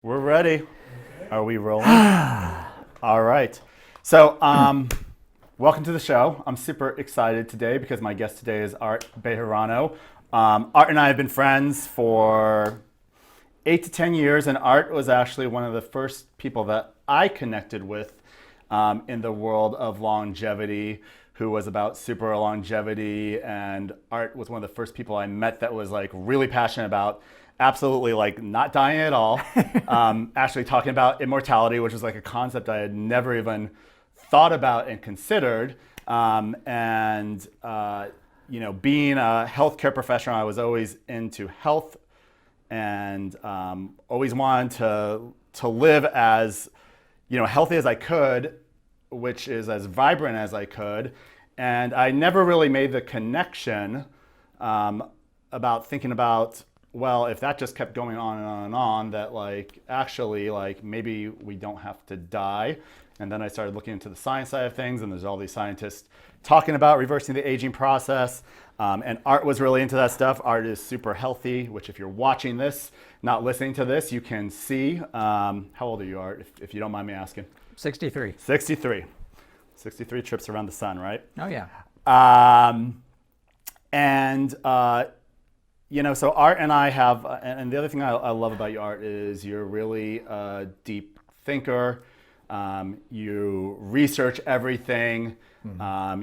We're ready. Are we rolling? All right. So, welcome to the show. I'm super excited today because my guest today is Art Bejarano. Art and I have been friends for 8 to 10 years, and Art was actually one of the first people that I connected with in the world of longevity, who was about super longevity. And Art was one of the first people I met that was like really passionate about absolutely like not dying at all. Actually talking about immortality, which was like a concept I had never even thought about and considered. Being a healthcare professional, I was always into health and always wanted to live as healthy as I could, which is as vibrant as I could. And I never really made the connection about thinking about, well, if that just kept going on and on and on, that actually maybe we don't have to die. And then I started looking into the science side of things, and there's all these scientists talking about reversing the aging process. And Art was really into that stuff. Art is super healthy, which if you're watching this, not listening to this, you can see. How old are you, Art, if you don't mind me asking? 63. 63. 63 trips around the sun, right? Oh, yeah. So Art and I have, and the other thing I love about you, Art, is you're really a deep thinker. You research everything. Mm-hmm.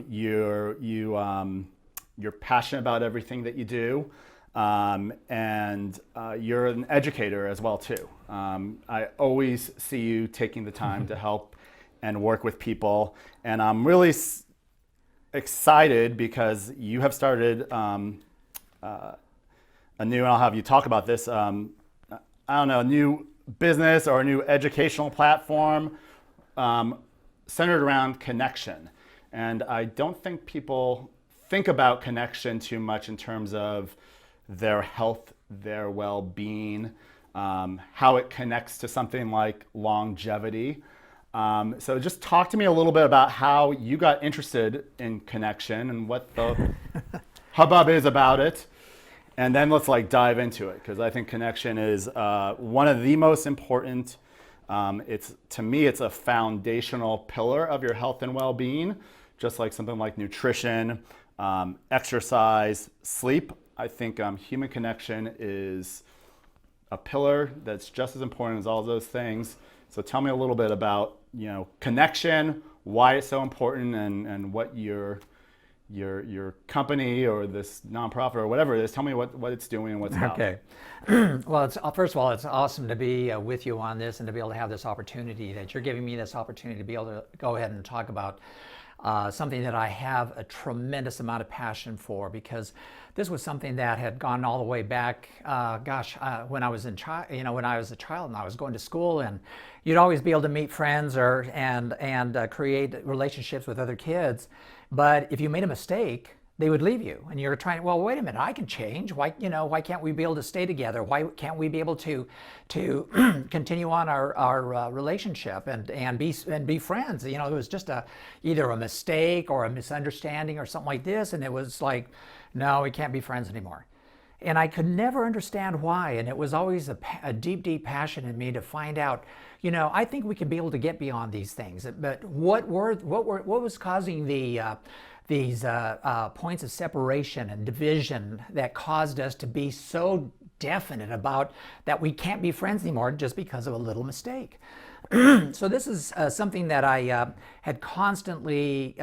You're passionate about everything that you do. And you're an educator as well, too. I always see you taking the time to help and work with people. And I'm really excited because you have started a new, and I'll have you talk about this, a new business or a new educational platform centered around connection. And I don't think people think about connection too much in terms of their health, their well-being, how it connects to something like longevity. So just talk to me a little bit about how you got interested in connection and what the hubbub is about it. And then let's dive into it, because I think connection is one of the most important. To me, it's a foundational pillar of your health and well-being, just like something like nutrition, exercise, sleep. I think human connection is a pillar that's just as important as all those things. So tell me a little bit about connection, why it's so important, and what your company or this nonprofit or whatever it is. Tell me what it's doing and what's about. Okay. Well, first of all, it's awesome to be with you on this and to be able to have this opportunity, that you're giving me this opportunity to be able to go ahead and talk about something that I have a tremendous amount of passion for, because this was something that had gone all the way back, when I was when I was a child and I was going to school, and you'd always be able to meet friends and create relationships with other kids. But if you made a mistake, they would leave you, and you're trying. Well, wait a minute, I can change. Why can't we be able to stay together? Why can't we be able to continue on our relationship and be friends? It was just either a mistake or a misunderstanding or something like this, and it was like, no, we can't be friends anymore. And I could never understand why, and it was always a deep, deep passion in me to find out. I think we can be able to get beyond these things. But what was causing these points of separation and division that caused us to be so definite about that we can't be friends anymore just because of a little mistake? So this is something that I had constantly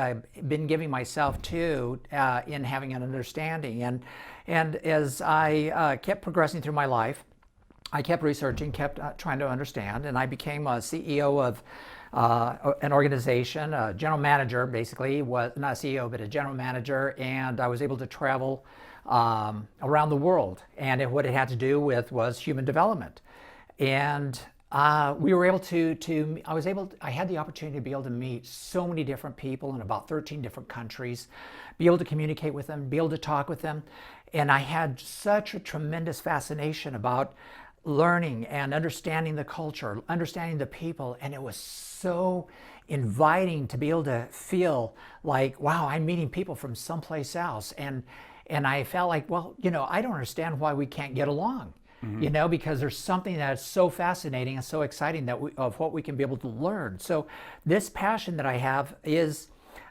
been giving myself to in having an understanding. And as I kept progressing through my life, I kept researching, kept trying to understand, and I became a CEO of an organization, a general manager, basically, was not a CEO, but a general manager, and I was able to travel around the world. And what it had to do with was human development. And we were able I had the opportunity to be able to meet so many different people in about 13 different countries, be able to communicate with them, be able to talk with them. And I had such a tremendous fascination about learning and understanding the culture, understanding the people, and it was so inviting to be able to feel like, wow, I'm meeting people from someplace else. And I felt like, well, I don't understand why we can't get along. you know, because there's something that's so fascinating and so exciting of what we can be able to learn. So this passion that I have is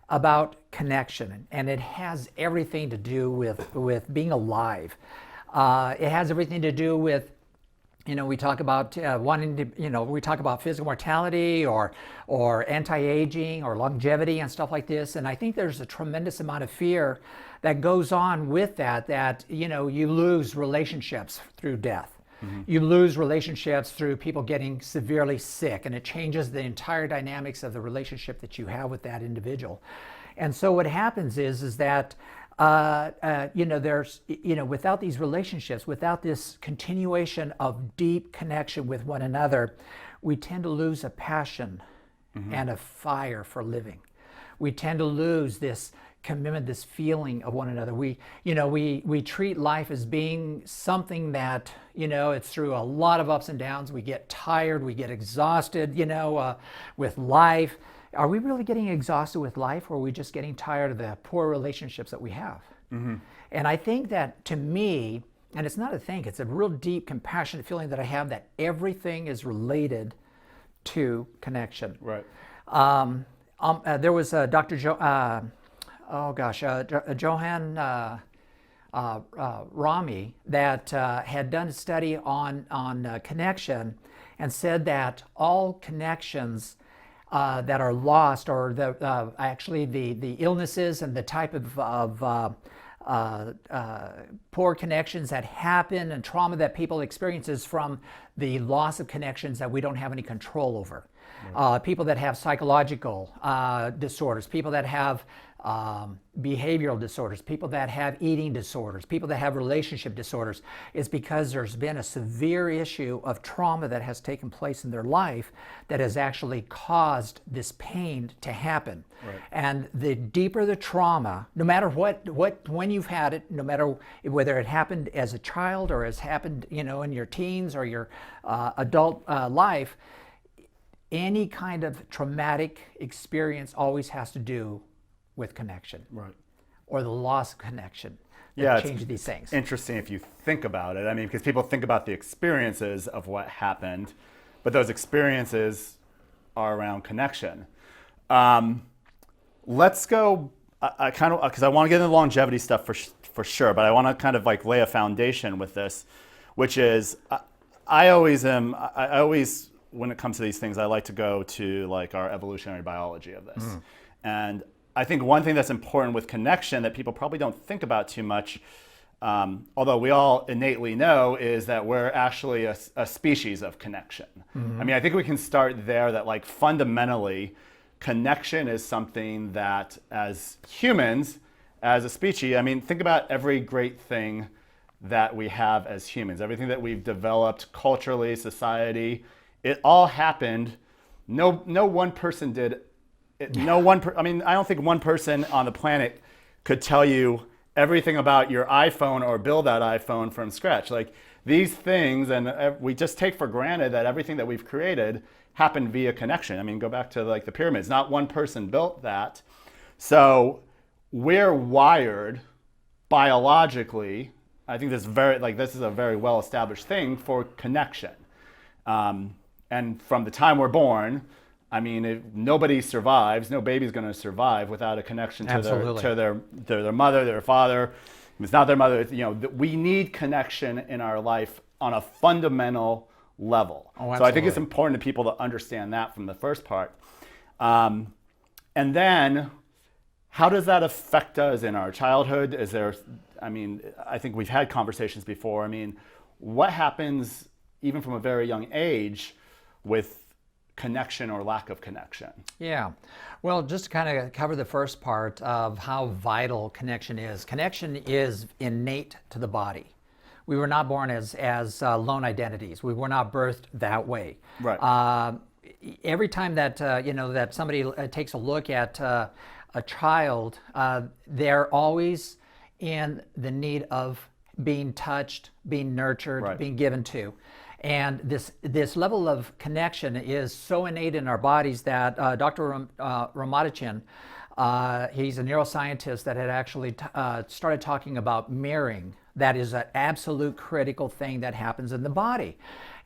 about connection, and it has everything to do with being alive. It has everything to do with, you know, we talk about wanting to, you know, we talk about physical mortality or anti-aging or longevity and stuff like this. And I think there's a tremendous amount of fear that goes on with that, you know, you lose relationships through death. You lose relationships through people getting severely sick, and it changes the entire dynamics of the relationship that you have with that individual. And so what happens is that you know, there's, you know, without these relationships, without this continuation of deep connection with one another, we tend to lose a passion and a fire for living. We tend to lose this commitment, this feeling of one another. We treat life as being something that, you know, it's through a lot of ups and downs. We get tired, we get exhausted, you know, with life. Are we really getting exhausted with life, or are we just getting tired of the poor relationships that we have? And I think that, to me, and it's not a think, it's a real deep, compassionate feeling that I have, that everything is related to connection. Right. There was Dr. Johan Rami that had done a study on connection, and said that all connections that are lost, or actually the illnesses and the type of poor connections that happen and trauma that people experiences from the loss of connections that we don't have any control over. People that have psychological disorders, people that have behavioral disorders, people that have eating disorders, people that have relationship disorders, is because there's been a severe issue of trauma that has taken place in their life that has actually caused this pain to happen. Right. And the deeper the trauma, no matter when you've had it, no matter whether it happened as a child or has happened, you know, in your teens or your adult life, any kind of traumatic experience always has to do with connection, Right. or the loss of connection. Yeah, Change these things. Interesting if you think about it. I mean, because people think about the experiences of what happened, but those experiences are around connection. Let's go. I kind of, because I want to get into the longevity stuff for sure, but I want to kind of like lay a foundation with this, which is I always when it comes to these things, I like to go to like our evolutionary biology of this, and I think one thing that's important with connection that people probably don't think about too much, although we all innately know, is that we're actually a species of connection. I mean, I think we can start there, that like fundamentally, connection is something that as humans, as a species, I mean, think about every great thing that we have as humans, everything that we've developed culturally, society, it all happened. No one person did it. I mean, I don't think one person on the planet could tell you everything about your iPhone or build that iPhone from scratch. Like these things, and we just take for granted that everything that we've created happened via connection. I mean, go back to like the pyramids. Not one person built that. So we're wired biologically. I think this is a very well established thing for connection. And from the time we're born, I mean, nobody survives. No baby's going to survive without a connection to their mother, their father. If it's not their mother, you know, we need connection in our life on a fundamental level. Oh, so I think it's important to people to understand that from the first part. And then, how does that affect us in our childhood? I think we've had conversations before. I mean, what happens even from a very young age with connection or lack of connection? Yeah. Well, just to kind of cover the first part of how vital connection is. Connection is innate to the body. We were not born as lone identities. We were not birthed that way. Right. Every time that that somebody takes a look at a child, they're always in the need of being touched, being nurtured, Right. being given to. And this level of connection is so innate in our bodies that Dr. Ramadachan He's a neuroscientist that had actually started talking about mirroring. That is an absolute critical thing that happens in the body.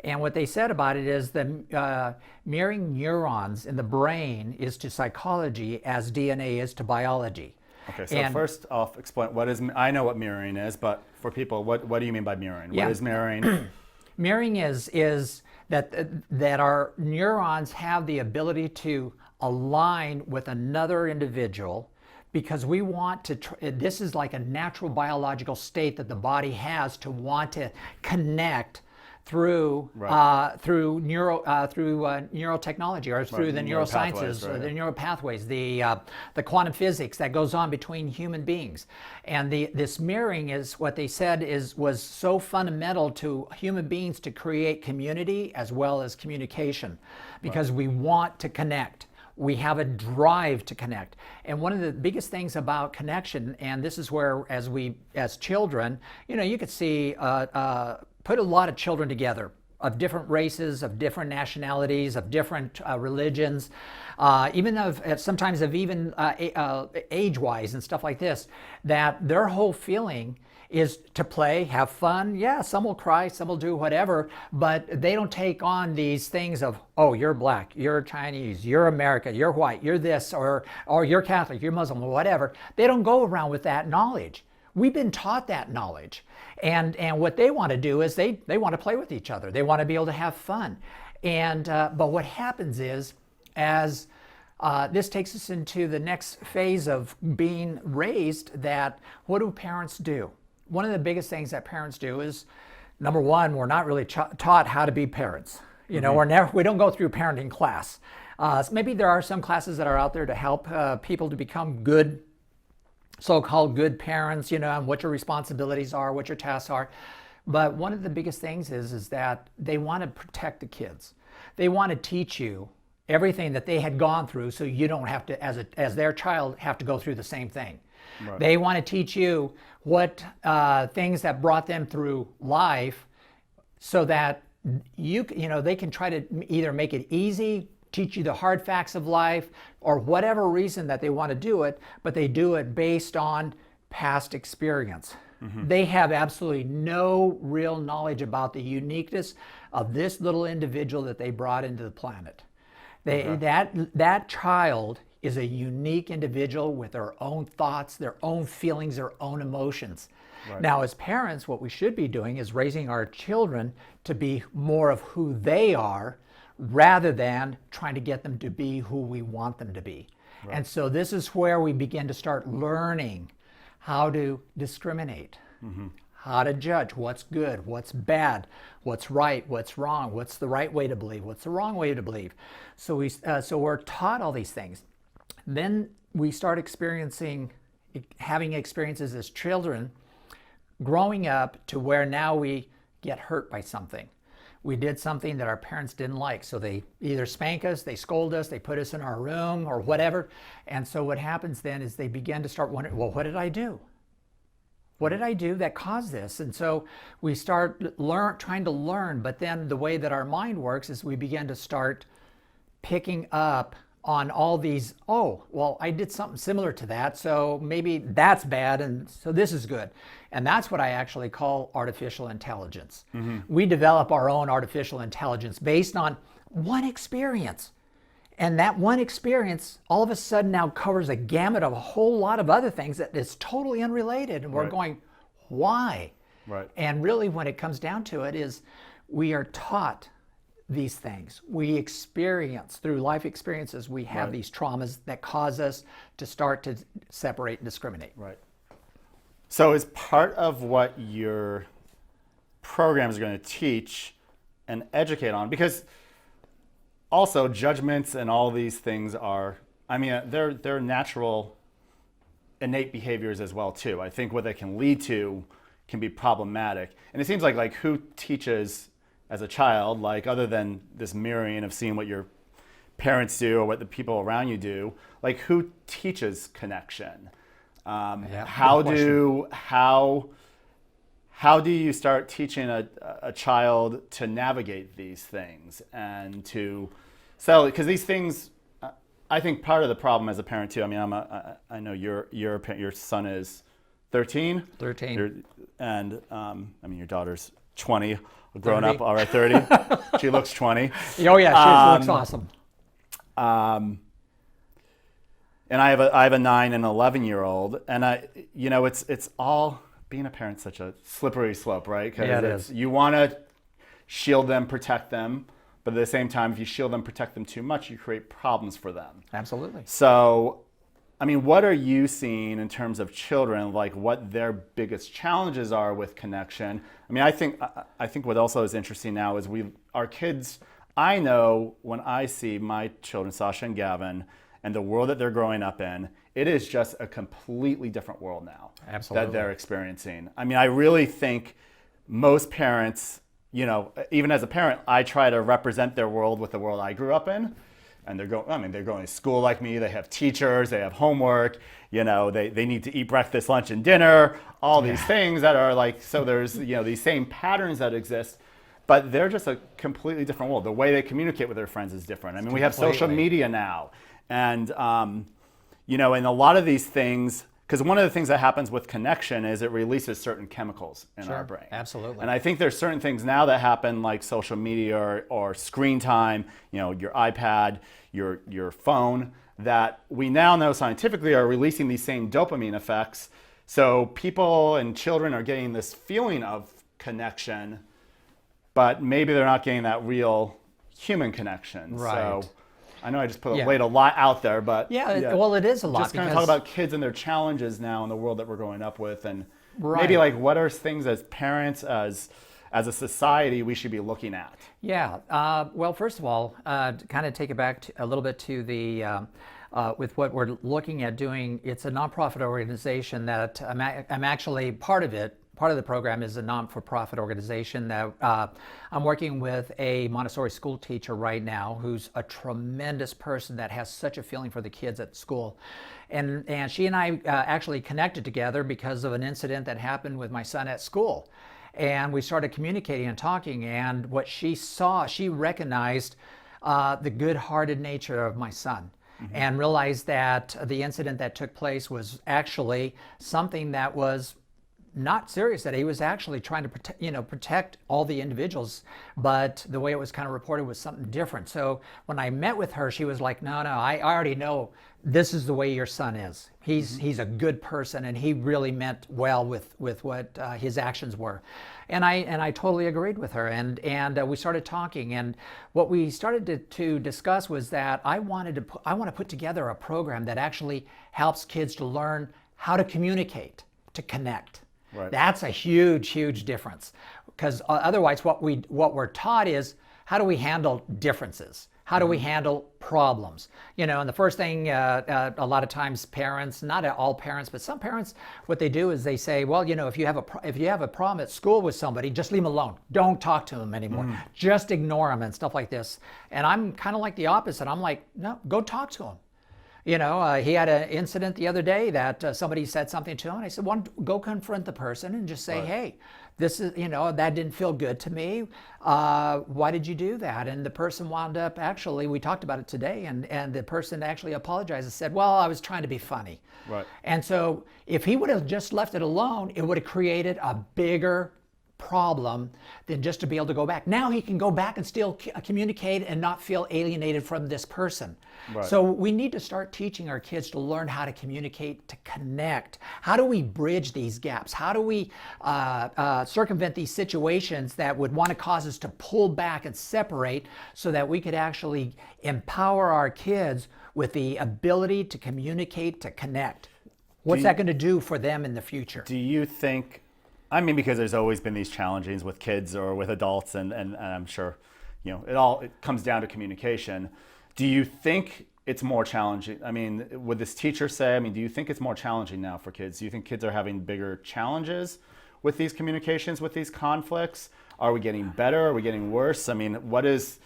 And what they said about it is that mirroring neurons in the brain is to psychology as DNA is to biology. Okay, so first I'll explain what is, I know what mirroring is, but for people, what do you mean by mirroring? Yeah. What is mirroring? Mirroring is that our neurons have the ability to align with another individual because we want to, this is like a natural biological state that the body has to want to connect through through neurotechnology or through the neurosciences, the neural pathways, the quantum physics that goes on between human beings, and this mirroring is what they said was so fundamental to human beings to create community as well as communication, because we want to connect. We have a drive to connect. And one of the biggest things about connection, and this is where as children, you could see put a lot of children together of different races, of different nationalities, of different religions, even sometimes of even age-wise and stuff like this, that their whole feeling is to play, have fun. Yeah, some will cry, some will do whatever, but they don't take on these things of, oh, you're black, you're Chinese, you're American, you're white, you're this, or you're Catholic, you're Muslim, or whatever. They don't go around with that knowledge. We've been taught that knowledge. And what they want to do is they want to play with each other. They want to be able to have fun. And but what happens is, as this takes us into the next phase of being raised, that what do parents do? One of the biggest things that parents do is, number one, we're not really taught how to be parents. We don't go through parenting class. Maybe there are some classes that are out there to help people to become good, so-called good parents, and what your responsibilities are, what your tasks are. But one of the biggest things is that they want to protect the kids. They want to teach you everything that they had gone through, so you don't have to, as their child, have to go through the same thing. Right. They want to teach you what things that brought them through life, so that they can try to either make it easy, teach you the hard facts of life, or whatever reason that they want to do it, but they do it based on past experience. Mm-hmm. They have absolutely no real knowledge about the uniqueness of this little individual that they brought into the planet. That child is a unique individual with their own thoughts, their own feelings, their own emotions. Right. Now, as parents, what we should be doing is raising our children to be more of who they are, rather than trying to get them to be who we want them to be. Right. And so this is where we begin to start learning how to discriminate, mm-hmm. how to judge what's good, what's bad, what's right, what's wrong, what's the right way to believe, what's the wrong way to believe. So we're taught all these things. Then we start having experiences as children, growing up to where now we get hurt by something. We did something that our parents didn't like, so they either spank us, they scold us, they put us in our room or whatever. And so what happens then is they begin to start wondering, well, what did I do? What did I do that caused this? And so we start trying to learn, but then the way that our mind works is we begin to start picking up on all these, oh, well, I did something similar to that, so maybe that's bad, and so this is good. And that's what I actually call artificial intelligence. Mm-hmm. We develop our own artificial intelligence based on one experience. And that one experience all of a sudden now covers a gamut of a whole lot of other things that is totally unrelated. And we're going, why? Right. And really when it comes down to it is we are taught these things. We experience, through life experiences, we have these traumas that cause us to start to separate and discriminate. Right. So is part of what your programs are going to teach and educate on, because also judgments and all these things are, they're natural, innate behaviors as well too. I think what they can lead to can be problematic. And it seems like who teaches as a child, other than this mirroring of seeing what your parents do or what the people around you do, who teaches connection? How do you start teaching a child to navigate these things and to sell? Because these things, I think part of the problem as a parent too. I mean, I know your son is 13. 13. And I mean, your daughter's 20, grown up, all right, 30. She looks 20. Oh yeah, she looks awesome. And I have a 9 and 11-year-old, and it's all being a parent's such a slippery slope, right? Because Yeah, it is. You want to shield them, protect them, but at the same time, if you shield them, protect them too much, you create problems for them. Absolutely. So, I mean, what are you seeing in terms of children, like what their biggest challenges are with connection? I mean, I think what also is interesting now is our kids. I know when I see my children, Sasha and Gavin, and the world that they're growing up in, it is just a completely different world now. Absolutely. That they're experiencing. I mean, I really think most parents, even as a parent, I try to represent their world with the world I grew up in. And they're going to school like me. They have teachers, they have homework, they need to eat breakfast, lunch, and dinner, all these things that are like, so there's, these same patterns that exist, but they're just a completely different world. The way they communicate with their friends is different. I mean, we have social media now. And, and a lot of these things, because one of the things that happens with connection is it releases certain chemicals in our brain. Absolutely. And I think there's certain things now that happen like social media or screen time, your iPad, your phone, that we now know scientifically are releasing these same dopamine effects. So people and children are getting this feeling of connection, but maybe they're not getting that real human connection. Right. So I know I just laid a lot out there, but well, it is a lot. Just kind of talk about kids and their challenges now in the world that we're growing up with, and Right. maybe like what are things as parents, as a society, we should be looking at. Yeah. Well, first of all, to kind of take it back a little bit to the with what we're looking at doing. It's a nonprofit organization that I'm actually part of it. Part of the program is a non-for-profit organization that I'm working with a Montessori school teacher right now who's a tremendous person that has such a feeling for the kids at school. And she and I actually connected together because of an incident that happened with my son at school. And we started communicating and talking, and what she saw, she recognized the good-hearted nature of my son. Mm-hmm. And realized that the incident that took place was actually something that was not serious, that he was actually trying to protect all the individuals, but the way it was kind of reported was something different. So when I met with her, she was like, no, I already know this is the way your son is. He's a good person, and he really meant well with what his actions were. And I totally agreed with her, and we started talking, and what we started to discuss was that I want to put together a program that actually helps kids to learn how to communicate, to connect. Right. That's a huge, huge difference, because otherwise what we're taught is how do we handle differences? How do we handle problems? And the first thing a lot of times parents, not all parents, but some parents, what they do is they say, well, if you have a problem at school with somebody, just leave them alone. Don't talk to them anymore. Just ignore them and stuff like this. And I'm kind of like the opposite. I'm like, no, go talk to them. He had an incident the other day that somebody said something to him, and I said, well, go confront the person and just say, hey, this is, that didn't feel good to me. Why did you do that? And the person wound up, actually, we talked about it today, and the person actually apologized and said, well, I was trying to be funny. Right. And so if he would have just left it alone, it would have created a bigger problem than just to be able to go back. Now he can go back and still communicate and not feel alienated from this person. Right. So we need to start teaching our kids to learn how to communicate, to connect. How do we bridge these gaps? How do we circumvent these situations that would want to cause us to pull back and separate, so that we could actually empower our kids with the ability to communicate, to connect? What's that going to do for them in the future? Do you think, I mean, because there's always been these challenges with kids or with adults, and I'm sure, it comes down to communication. Do you think it's more challenging? I mean, would this teacher say, do you think it's more challenging now for kids? Do you think kids are having bigger challenges with these communications, with these conflicts? Are we getting better? Are we getting worse? I mean, what is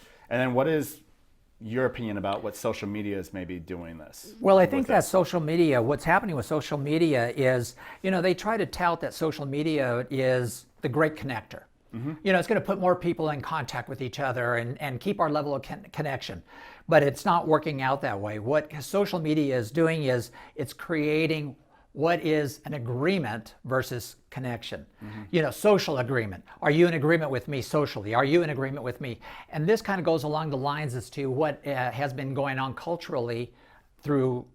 your opinion about what social media is maybe doing this? Well, I think that social media, what's happening with social media is, they try to tout that social media is the great connector. You know, it's going to put more people in contact with each other and keep our level of connection. But it's not working out that way. What social media is doing is it's creating what is an agreement versus connection. You know, social agreement. Are you in agreement with me socially? Are you in agreement with me? And this kind of goes along the lines as to what has been going on culturally through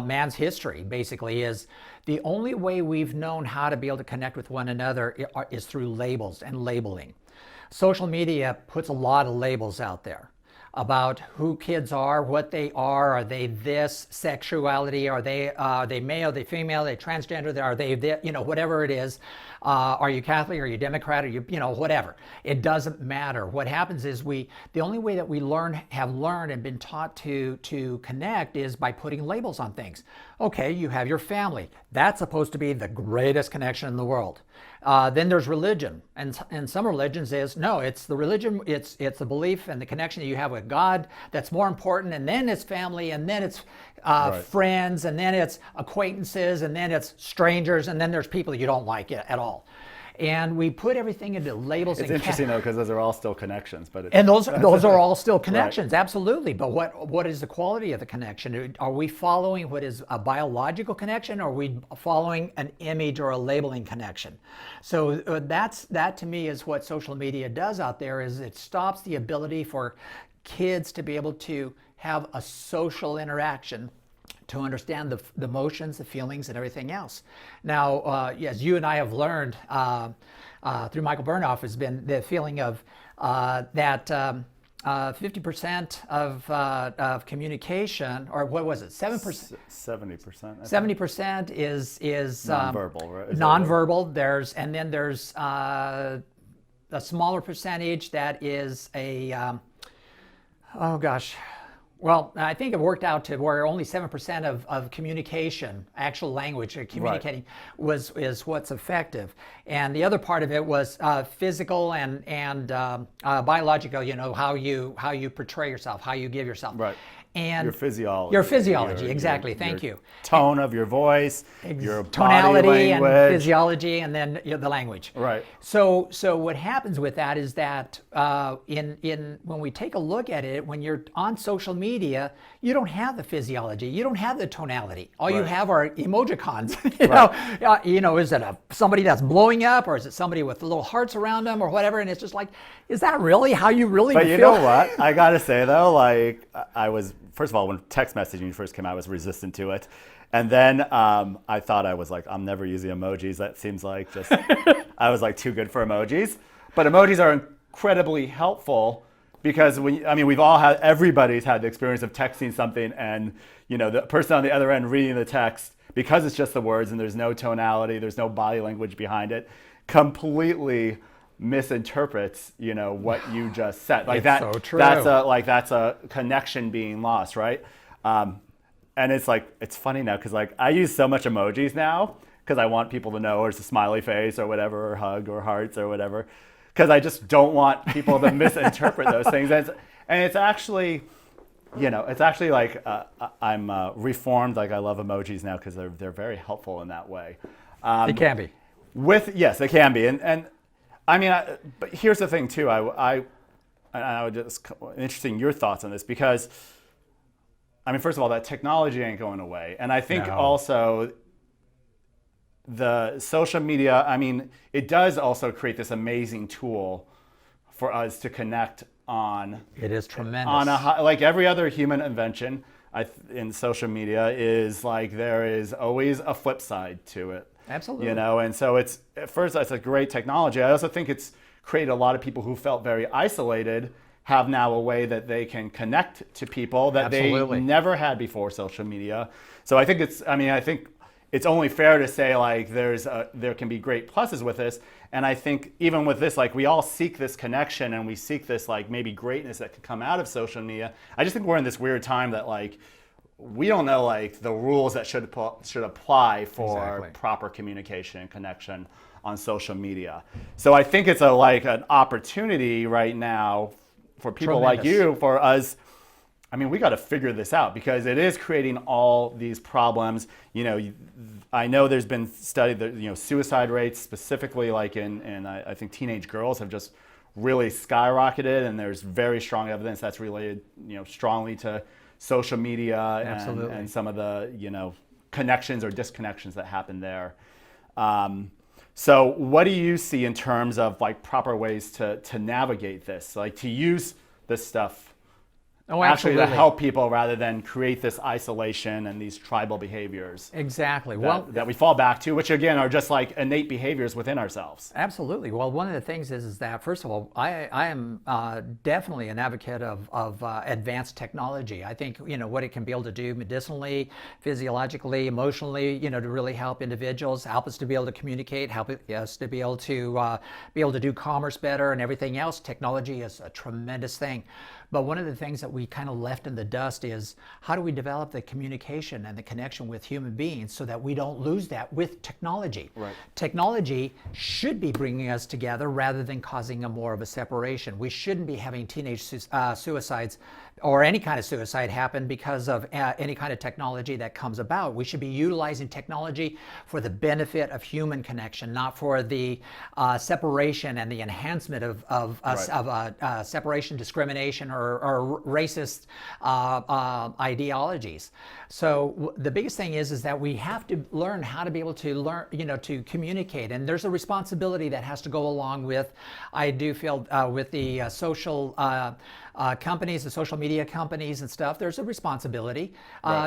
man's history, basically, is the only way we've known how to be able to connect with one another is through labels and labeling. Social media puts a lot of labels out there about who kids are, what they are they this, sexuality, are they male, are they female, are they transgender, are they this, you know, whatever it is. Are you Catholic, are you Democrat, are you, you know, whatever. It doesn't matter. What happens is the only way that we have learned and been taught to connect is by putting labels on things. Okay, you have your family. That's supposed to be the greatest connection in the world. Then there's religion, and some religions is no, it's the religion, it's the belief and the connection that you have with God that's more important, and then it's family, and then it's friends, and then it's acquaintances, and then it's strangers, and then there's people you don't like at all. And we put everything into labels. It's interesting though, because those are all still connections. But those are all still connections, absolutely. But what is the quality of the connection? Are we following what is a biological connection, or are we following an image or a labeling connection? So that to me is what social media does out there. Is it stops the ability for kids to be able to have a social interaction, to understand the emotions, the feelings, and everything else. Now, as you and I have learned through Michael Bernoff, has been the feeling of that 50% of communication, or what was it, 7%? 70%. 70% is nonverbal, right? Nonverbal. There's a smaller percentage that is well, I think it worked out to where only 7% of communication, actual language, communicating, is what's effective, and the other part of it was physical and biological. You know, how you portray yourself, how you give yourself, right? And your physiology. Your physiology, exactly. Thank you. Tone of your voice, your tonality body language, and physiology, and then the language. Right. So what happens with that is that when we take a look at it, when you're on social media, you don't have the physiology, you don't have the tonality. All you have are emojicons. You know, is it somebody that's blowing up, or is it somebody with little hearts around them, or whatever? And it's just like, is that really how you really feel? But you know what? I gotta say though, like I was. First of all, when text messaging first came out, I was resistant to it. And then I thought I was like, I'm never using emojis. That seems like just, I was like too good for emojis. But emojis are incredibly helpful because everybody's had the experience of texting something and, you know, the person on the other end reading the text, because it's just the words and there's no tonality, there's no body language behind it, completely misinterprets, you know, what you just said. Like that. So true. That's a connection being lost, right? And it's like, it's funny now because like I use so much emojis now because I want people to know, or it's a smiley face or whatever, or hug or hearts or whatever, because I just don't want people to misinterpret those things. And it's actually, you know, it's actually like I'm reformed. Like I love emojis now because they're very helpful in that way. They can be. Yes, they can be, and I mean, but here's the thing too. I would just interesting your thoughts on this, because I mean, first of all, that technology ain't going away, and I think also the social media. I mean, it does also create this amazing tool for us to connect on. It is tremendous. On like every other human invention, in social media is like there is always a flip side to it. Absolutely. You know, and so it's at first it's a great technology. I also think it's created a lot of people who felt very isolated have now a way that they can connect to people that they never had before social media. So I think I think it's only fair to say like there can be great pluses with this. And I think even with this, like we all seek this connection and we seek this like maybe greatness that could come out of social media. I just think we're in this weird time that like we don't know like the rules that should apply for proper communication and connection on social media. So I think it's an opportunity right now for people like you, for us I mean, we got to figure this out because it is creating all these problems. I know there's been study that suicide rates specifically, like in I think teenage girls, have just really skyrocketed, and there's very strong evidence that's related strongly to social media and some of the connections or disconnections that happen there. So what do you see in terms of like proper ways to navigate this, like to use this stuff actually to help people rather than create this isolation and these tribal behaviors? Exactly. That we fall back to, which again are just like innate behaviors within ourselves. Absolutely. Well, one of the things is that, first of all, I am definitely an advocate of advanced technology. I think what it can be able to do medicinally, physiologically, emotionally, to really help individuals, help us to be able to communicate, help us to be able to do commerce better and everything else. Technology is a tremendous thing. But one of the things that we kind of left in the dust is how do we develop the communication and the connection with human beings so that we don't lose that with technology. Right. Technology should be bringing us together rather than causing more of a separation. We shouldn't be having teenage suicides or any kind of suicide happen because of any kind of technology that comes about. We should be utilizing technology for the benefit of human connection, not for the separation and the enhancement of separation, discrimination, or racist ideologies. So the biggest thing is that we have to learn how to be able to to communicate, and there's a responsibility that has to go along with, I do feel, with the social companies, the social media companies and stuff. There's a responsibility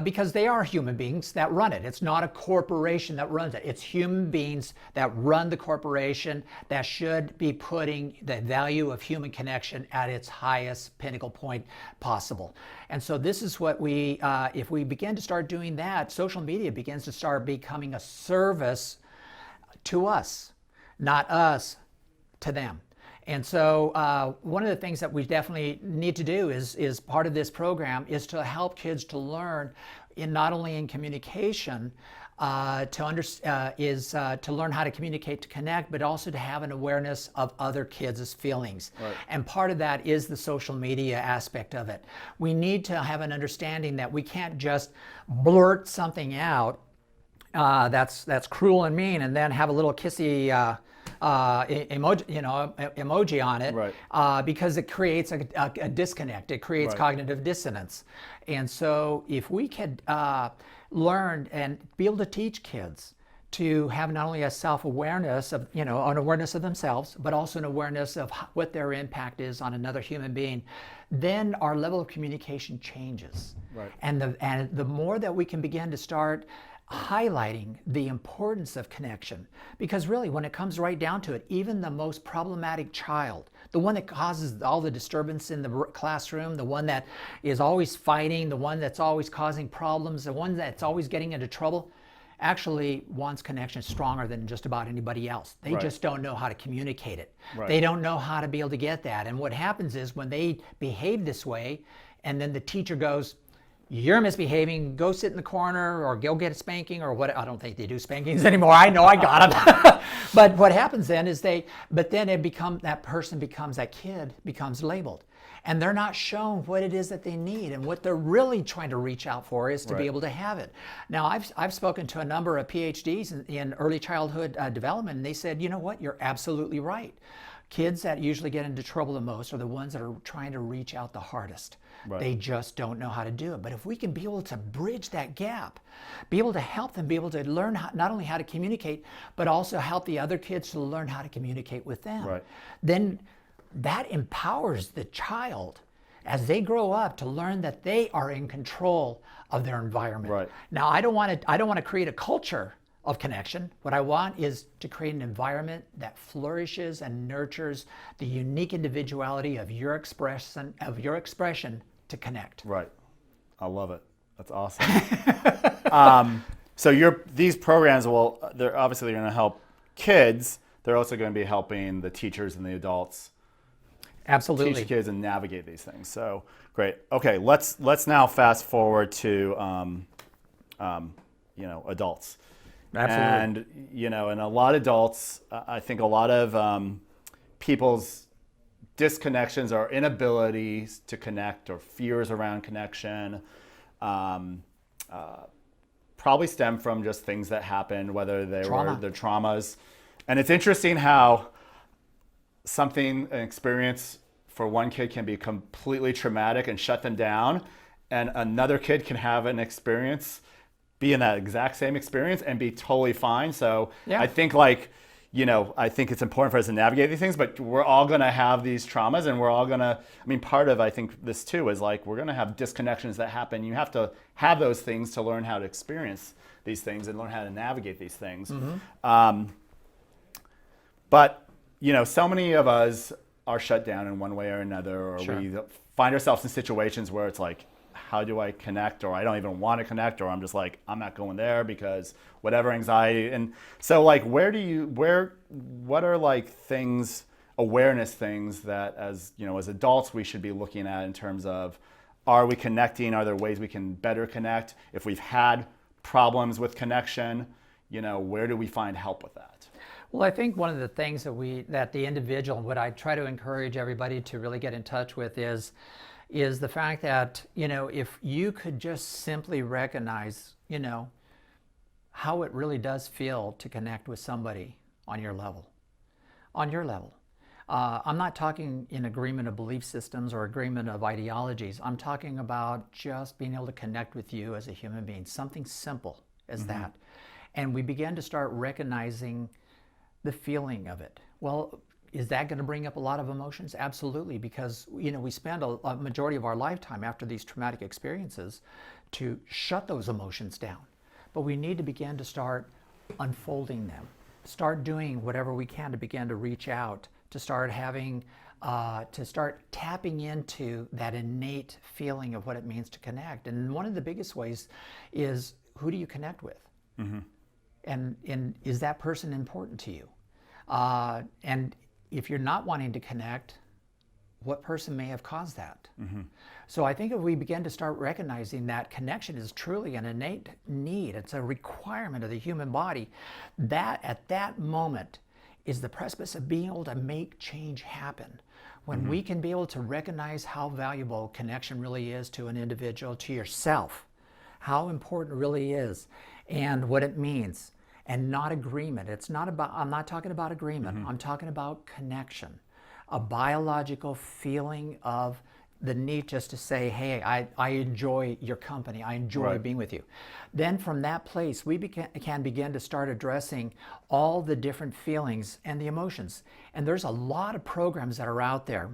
because they are human beings that run it. It's not a corporation that runs it. It's human beings that run the corporation that should be putting the value of human connection at its highest pinnacle point possible. And so this is what if we begin to start doing that, social media begins to start becoming a service to us, not us to them. And so one of the things that we definitely need to do is part of this program is to help kids to learn, not only in communication, to learn how to communicate, to connect, but also to have an awareness of other kids' feelings. Right. And part of that is the social media aspect of it. We need to have an understanding that we can't just blurt something out that's cruel and mean and then have a little kissy emoji on it, right. Because it creates a disconnect. It creates cognitive dissonance. And so if we could learn and be able to teach kids to have not only a self-awareness of, an awareness of themselves, but also an awareness of what their impact is on another human being, then our level of communication changes. Right. And the more that we can begin to start highlighting the importance of connection, because really when it comes right down to it, even the most problematic child, the one that causes all the disturbance in the classroom, the one that is always fighting, the one that's always causing problems, the one that's always getting into trouble, actually wants connection stronger than just about anybody else. They just don't know how to communicate it. They don't know how to be able to get that. And what happens is when they behave this way, and then the teacher goes, "You're misbehaving, go sit in the corner or go get a spanking," or what. I don't think they do spankings anymore. I know I got them. But what happens then is that kid becomes labeled. And they're not shown what it is that they need, and what they're really trying to reach out for is to be able to have it. Now, I've spoken to a number of PhDs in early childhood development, and they said, you know what, you're absolutely right. Kids that usually get into trouble the most are the ones that are trying to reach out the hardest. They just don't know how to do it. But if we can be able to bridge that gap, be able to help them be able to learn not only how to communicate, but also help the other kids to learn how to communicate with them, then that empowers the child as they grow up to learn that they are in control of their environment. Now, I don't want to create a culture of connection. What I want is to create an environment that flourishes and nurtures the unique individuality of your expression to connect. Right. I love it. That's awesome. So these programs they're obviously going to help kids. They're also going to be helping the teachers and the adults absolutely teach kids and navigate these things. So great. Okay, let's now fast forward to adults. Absolutely. And and a lot of adults, I think a lot of people's disconnections or inabilities to connect or fears around connection probably stem from just things that happened, whether they were the traumas. And it's interesting how an experience for one kid can be completely traumatic and shut them down, and another kid can have an experience, be in that exact same experience and be totally fine. So I think I think it's important for us to navigate these things, but we're all going to have these traumas, and we're all going to, part of, I think this too is like, we're going to have disconnections that happen. You have to have those things to learn how to experience these things and learn how to navigate these things. But, so many of us are shut down in one way or another, or we find ourselves in situations where it's like, how do I connect? Or I don't even want to connect, or I'm just like, I'm not going there because whatever anxiety. And so like, what are like awareness things that as adults we should be looking at in terms of, are we connecting? Are there ways we can better connect? If we've had problems with connection, where do we find help with that? Well, I think one of the things that the individual, what I try to encourage everybody to really get in touch with is the fact that, if you could just simply recognize, how it really does feel to connect with somebody on your level. I'm not talking in agreement of belief systems or agreement of ideologies. I'm talking about just being able to connect with you as a human being, something simple as that. And we begin to start recognizing the feeling of it. Well, is that going to bring up a lot of emotions? Absolutely, because we spend a majority of our lifetime after these traumatic experiences to shut those emotions down. But we need to begin to start unfolding them, start doing whatever we can to begin to reach out, to start having, to start tapping into that innate feeling of what it means to connect. And one of the biggest ways is, who do you connect with? And is that person important to you? And if you're not wanting to connect, what person may have caused that? So I think if we begin to start recognizing that connection is truly an innate need, it's a requirement of the human body, that at that moment is the precipice of being able to make change happen. When we can be able to recognize how valuable connection really is to an individual, to yourself, how important it really is, and what it means. And not agreement. I'm not talking about agreement. I'm talking about connection. A biological feeling of the need just to say, hey, I enjoy your company. I enjoy being with you. Then from that place, we can begin to start addressing all the different feelings and the emotions. And there's a lot of programs that are out there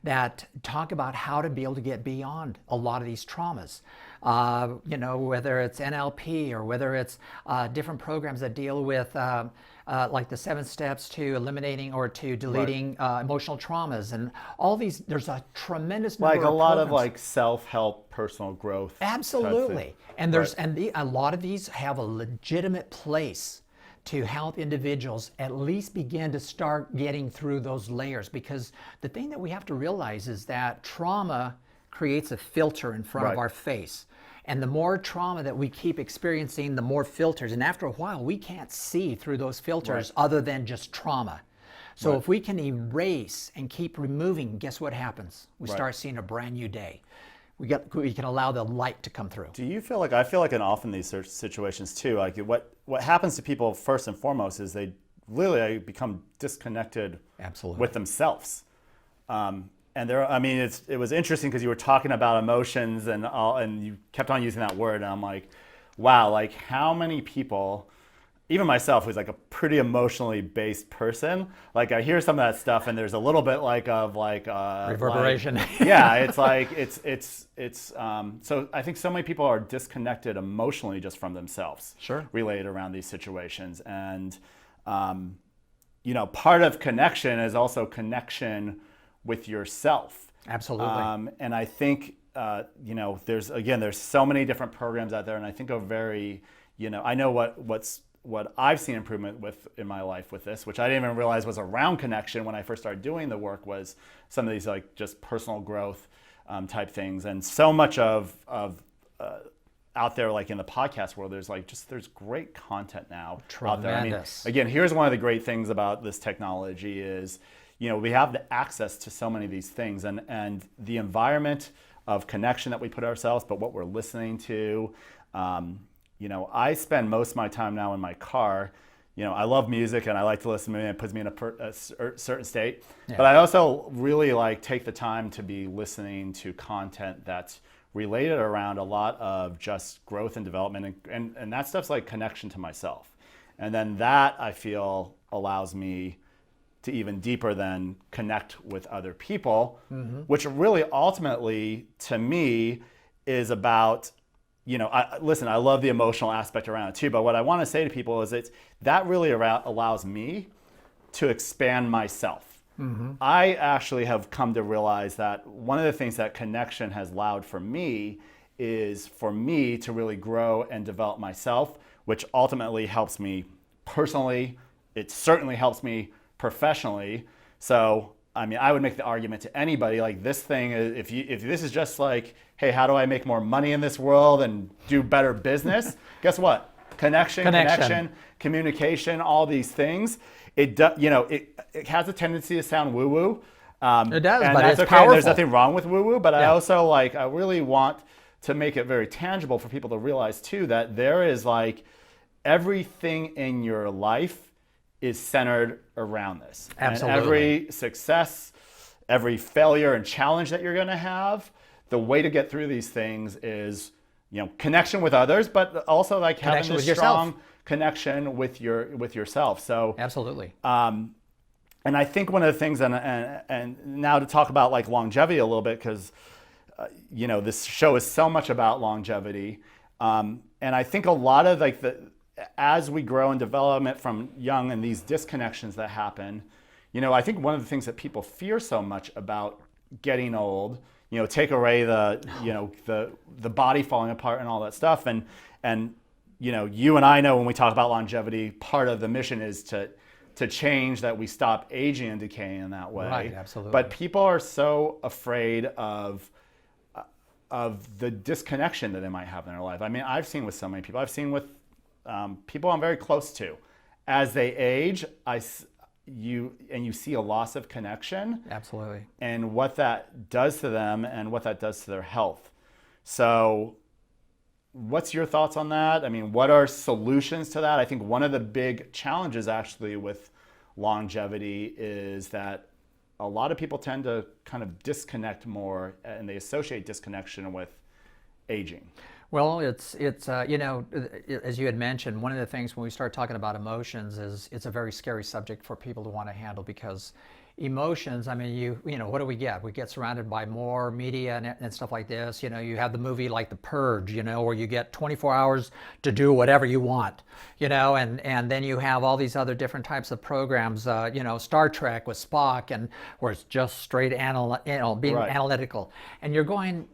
that talk about how to be able to get beyond a lot of these traumas. Whether it's NLP or whether it's different programs that deal with like the 7 steps to eliminating or to deleting emotional traumas, and all these. There's a tremendous number like of a lot programs. of like self-help, personal growth. Absolutely, and a lot of these have a legitimate place to help individuals at least begin to start getting through those layers. Because the thing that we have to realize is that trauma creates a filter in front of our face. And the more trauma that we keep experiencing, the more filters. And after a while, we can't see through those filters other than just trauma. So if we can erase and keep removing, guess what happens? We start seeing a brand new day. We can allow the light to come through. Do you feel like, I feel like in often these situations too, like what happens to people first and foremost is they literally become disconnected with themselves. And it was interesting because you were talking about emotions and you kept on using that word, and I'm like, wow, like how many people, even myself, who's like a pretty emotionally based person, like I hear some of that stuff and there's a little bit of reverberation. It's like so I think so many people are disconnected emotionally just from themselves, related around these situations. And part of connection is also connection with yourself. Absolutely. And I think there's so many different programs out there, and I think are very, I know what I've seen improvement with in my life with this, which I didn't even realize was around connection when I first started doing the work, was some of these like just personal growth type things. And so much of out there, like in the podcast world, there's great content now out there. I mean, again, here's one of the great things about this technology is, we have the access to so many of these things, and the environment of connection that we put ourselves, but what we're listening to. I spend most of my time now in my car. I love music and I like to listen to it. It puts me in a certain state. Yeah. But I also really take the time to be listening to content that's related around a lot of just growth and development. And that stuff's like connection to myself. And then that, I feel, allows me to even deeper than connect with other people, which really ultimately, to me, is about, I love the emotional aspect around it too, but what I want to say to people is that really allows me to expand myself. I actually have come to realize that one of the things that connection has allowed for me is for me to really grow and develop myself, which ultimately helps me personally. It certainly helps me professionally. So, I would make the argument to anybody, this thing, if this is just hey, how do I make more money in this world and do better business? Guess what? Connection, communication, all these things. It has a tendency to sound woo-woo. It does, and but that's it's okay. powerful. There's nothing wrong with woo-woo, but I also I really want to make it very tangible for people to realize too that there is everything in your life is centered around this. Absolutely. And every success, every failure and challenge that you're going to have, the way to get through these things is, connection with others, but also having a strong connection with yourself. So absolutely. And I think one of the things, and now to talk about longevity a little bit, because this show is so much about longevity, and I think a lot of as we grow in development from young and these disconnections that happen, I think one of the things that people fear so much about getting old, take away the body falling apart and all that stuff. And you and I know when we talk about longevity, part of the mission is to change that we stop aging and decaying in that way. Right, absolutely. But people are so afraid of the disconnection that they might have in their life. I've seen with so many people. I've seen with people I'm very close to. As they age, you see a loss of connection. Absolutely. And what that does to them and what that does to their health. So what's your thoughts on that? What are solutions to that? I think one of the big challenges actually with longevity is that a lot of people tend to kind of disconnect more, and they associate disconnection with aging. Well, it's as you had mentioned, one of the things when we start talking about emotions is it's a very scary subject for people to want to handle, because emotions, what do we get? We get surrounded by more media and stuff like this. You have the movie like The Purge, where you get 24 hours to do whatever you want, and then you have all these other different types of programs, Star Trek with Spock, and where it's just straight being right. analytical. And you're going,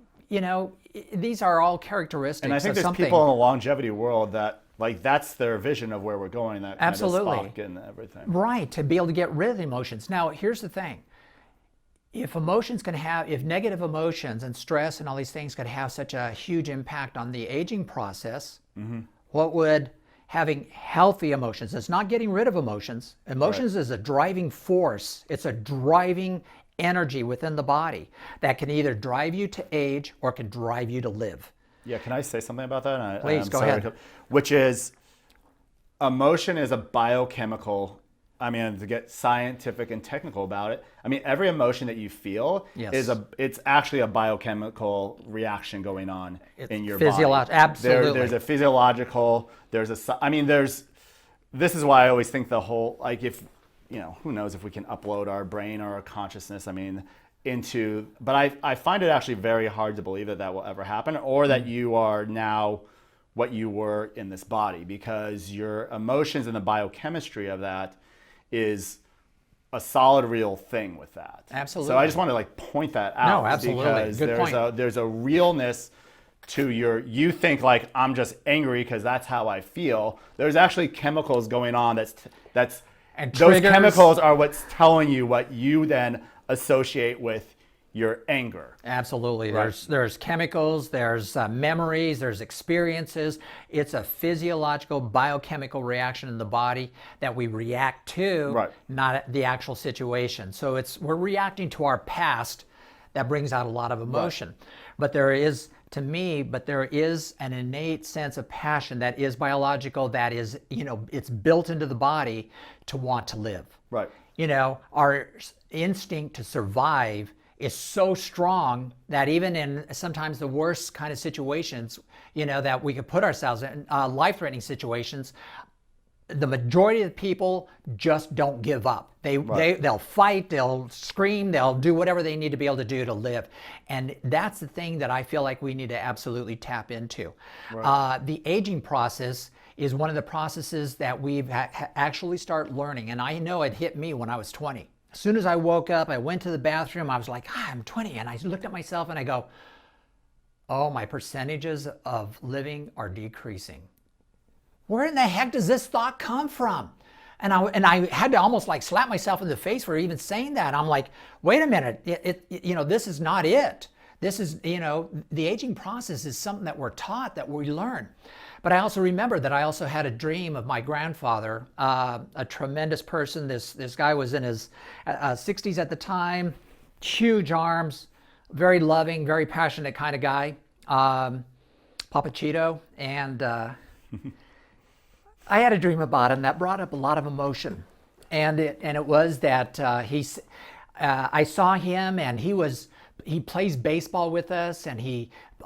these are all characteristics and I think of there's something. people in the longevity world that that's their vision of where we're going, that kind Absolutely. of Spock and everything. Right, to be able to get rid of the emotions. Now, here's the thing. If negative emotions and stress and all these things could have such a huge impact on the aging process, what would having healthy emotions, it's not getting rid of emotions. Emotions is a driving force. It's a driving energy within the body that can either drive you to age or can drive you to live. Yeah, can I say something about that? Please, go ahead. Which is, emotion is a biochemical, to get scientific and technical about it, every emotion that you feel it's actually a biochemical reaction going on in your body. Absolutely. There's a physiological, this is why I always think the whole, if, who knows if we can upload our brain or our consciousness, but I find it actually very hard to believe that will ever happen, or that you are now what you were in this body, because your emotions and the biochemistry of that is a solid, real thing with that. Absolutely. So I just want to point that out. No, absolutely. Because Good point. There's a realness to you think I'm just angry because that's how I feel. There's actually chemicals going on and those triggers. chemicals are what's telling you what you then associate with your anger. Absolutely. Right. There's chemicals, there's memories, there's experiences. It's a physiological, biochemical reaction in the body that we react to, Right. not the actual situation. So we're reacting to our past that brings out a lot of emotion. Right. But there is an innate sense of passion that is biological, that is, it's built into the body to want to live. Right. Our instinct to survive is so strong that even in sometimes the worst kind of situations, that we could put ourselves in, life-threatening situations, the majority of the people just don't give up. They'll fight, they'll scream, they'll do whatever they need to be able to do to live. And that's the thing that I feel like we need to absolutely tap into. Right. The aging process is one of the processes that we've actually start learning. And I know it hit me when I was 20. As soon as I woke up, I went to the bathroom, I was like, I'm 20. And I looked at myself and I go, oh, my percentages of living are decreasing. Where in the heck does this thought come from? And I had to almost like slap myself in the face for even saying that. I'm like, wait a minute, this is not it. This is, the aging process is something that we're taught, that we learn. But I also remember that I also had a dream of my grandfather, a tremendous person. This guy was in his 60s at the time, huge arms, very loving, very passionate kind of guy, Papa Cheeto. And I had a dream about him that brought up a lot of emotion. And it was that I saw him, and he plays baseball with us, and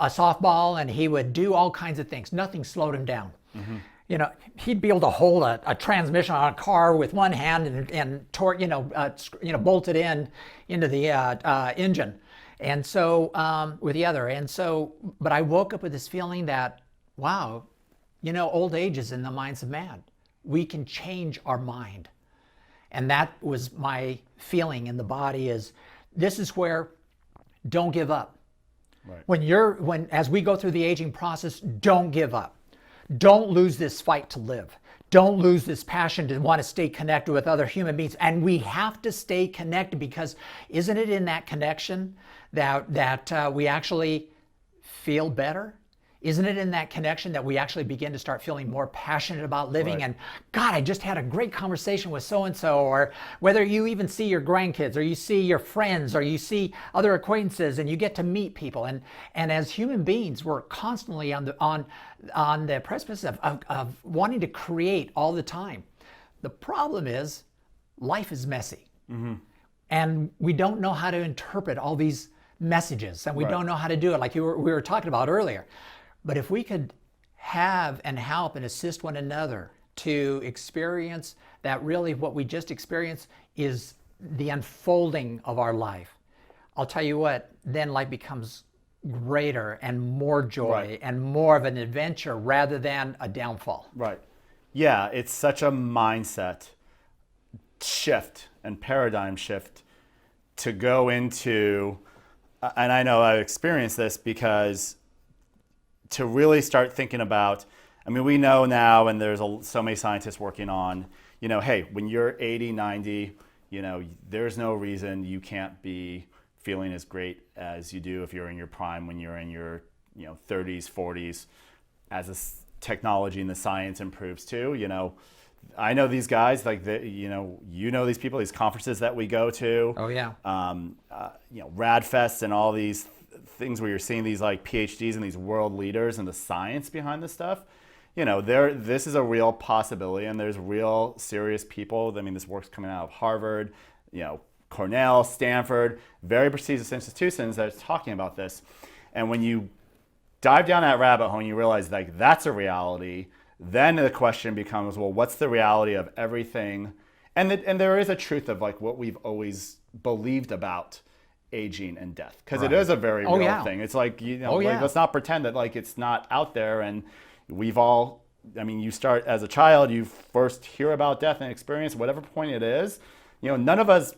softball, and he would do all kinds of things. Nothing slowed him down. Mm-hmm. He'd be able to hold a transmission on a car with one hand and bolt it into the engine, and so with the other. And so, but I woke up with this feeling that, wow, old age is in the minds of man. We can change our mind, and that was my feeling in the body. This is where, don't give up. Right. As we go through the aging process, don't give up. Don't lose this fight to live. Don't lose this passion to want to stay connected with other human beings. And we have to stay connected, because isn't it in that connection that we actually feel better? Isn't it in that connection that we actually begin to start feeling more passionate about living? Right. And God, I just had a great conversation with so-and-so, or whether you even see your grandkids, or you see your friends, or you see other acquaintances, and you get to meet people. And as human beings, we're constantly on the precipice of wanting to create all the time. The problem is life is messy. Mm-hmm. And we don't know how to interpret all these messages, and we Right. don't know how to do it, like we were talking about earlier. But if we could have and help and assist one another to experience that, really what we just experienced is the unfolding of our life, I'll tell you what, then life becomes greater and more joy. Right. And more of an adventure rather than a downfall. Right. Yeah, it's such a mindset shift and paradigm shift to go into, and I know I've experienced this, because to really start thinking about, we know now, and there's so many scientists working on, hey, when you're 80, 90, there's no reason you can't be feeling as great as you do if you're in your prime when you're in your 30s, 40s, as this technology and the science improves too. I know these guys, like these people, these conferences that we go to. Oh yeah. Radfests and all these things where you're seeing these like PhDs and these world leaders and the science behind this stuff. This is a real possibility, and there's real serious people. This work's coming out of Harvard, Cornell, Stanford, very prestigious institutions that are talking about this. And when you dive down that rabbit hole and you realize like that's a reality, then the question becomes, well, what's the reality of everything? And there is a truth of like what we've always believed about aging and death, because Right. It is a very real thing. It's like, let's not pretend that like it's not out there. And we've all, you start as a child, you first hear about death and experience whatever point it is. None of us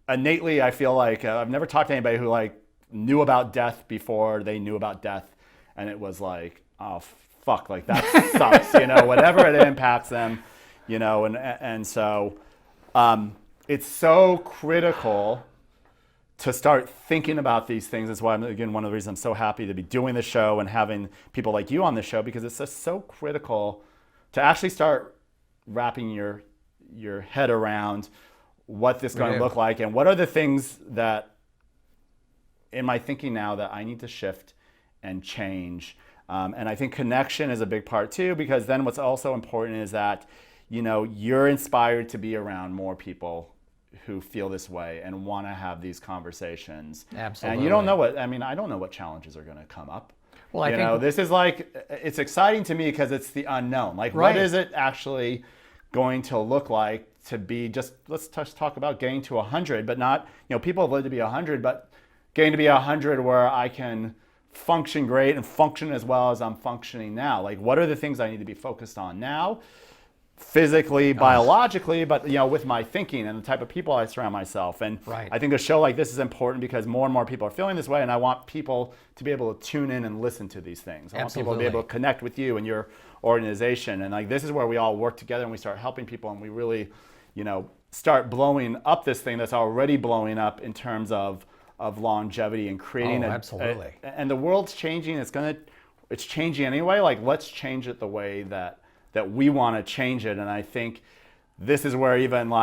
innately, I feel like, I've never talked to anybody who like knew about death before they knew about death, and it was like, oh fuck, like that sucks, whatever it impacts them, and so it's so critical to start thinking about these things. That's why, again, one of the reasons I'm so happy to be doing the show and having people like you on the show, because it's just so critical to actually start wrapping your head around what this is going to look like and what are the things that in my thinking now that I need to shift and change. And I think connection is a big part too, because then what's also important is that, you're inspired to be around more people who feel this way and want to have these conversations. Absolutely. And you don't know I don't know what challenges are going to come up. Well, I think this is it's exciting to me because it's the unknown. Like, right. What is it actually going to look like to be let's talk about getting to 100, but not, people have lived to be 100, but getting to be 100 where I can function great and function as well as I'm functioning now. Like, what are the things I need to be focused on now? Physically, biologically, but with my thinking and the type of people I surround myself. And right. I think a show like this is important because more and more people are feeling this way, and I want people to be able to tune in and listen to these things. I want people to be able to connect with you and your organization. And this is where we all work together and we start helping people, and we really, start blowing up this thing that's already blowing up in terms of longevity and creating absolutely. And the world's changing. It's changing anyway. Like, let's change it the way that we want to change it. And I think this is where even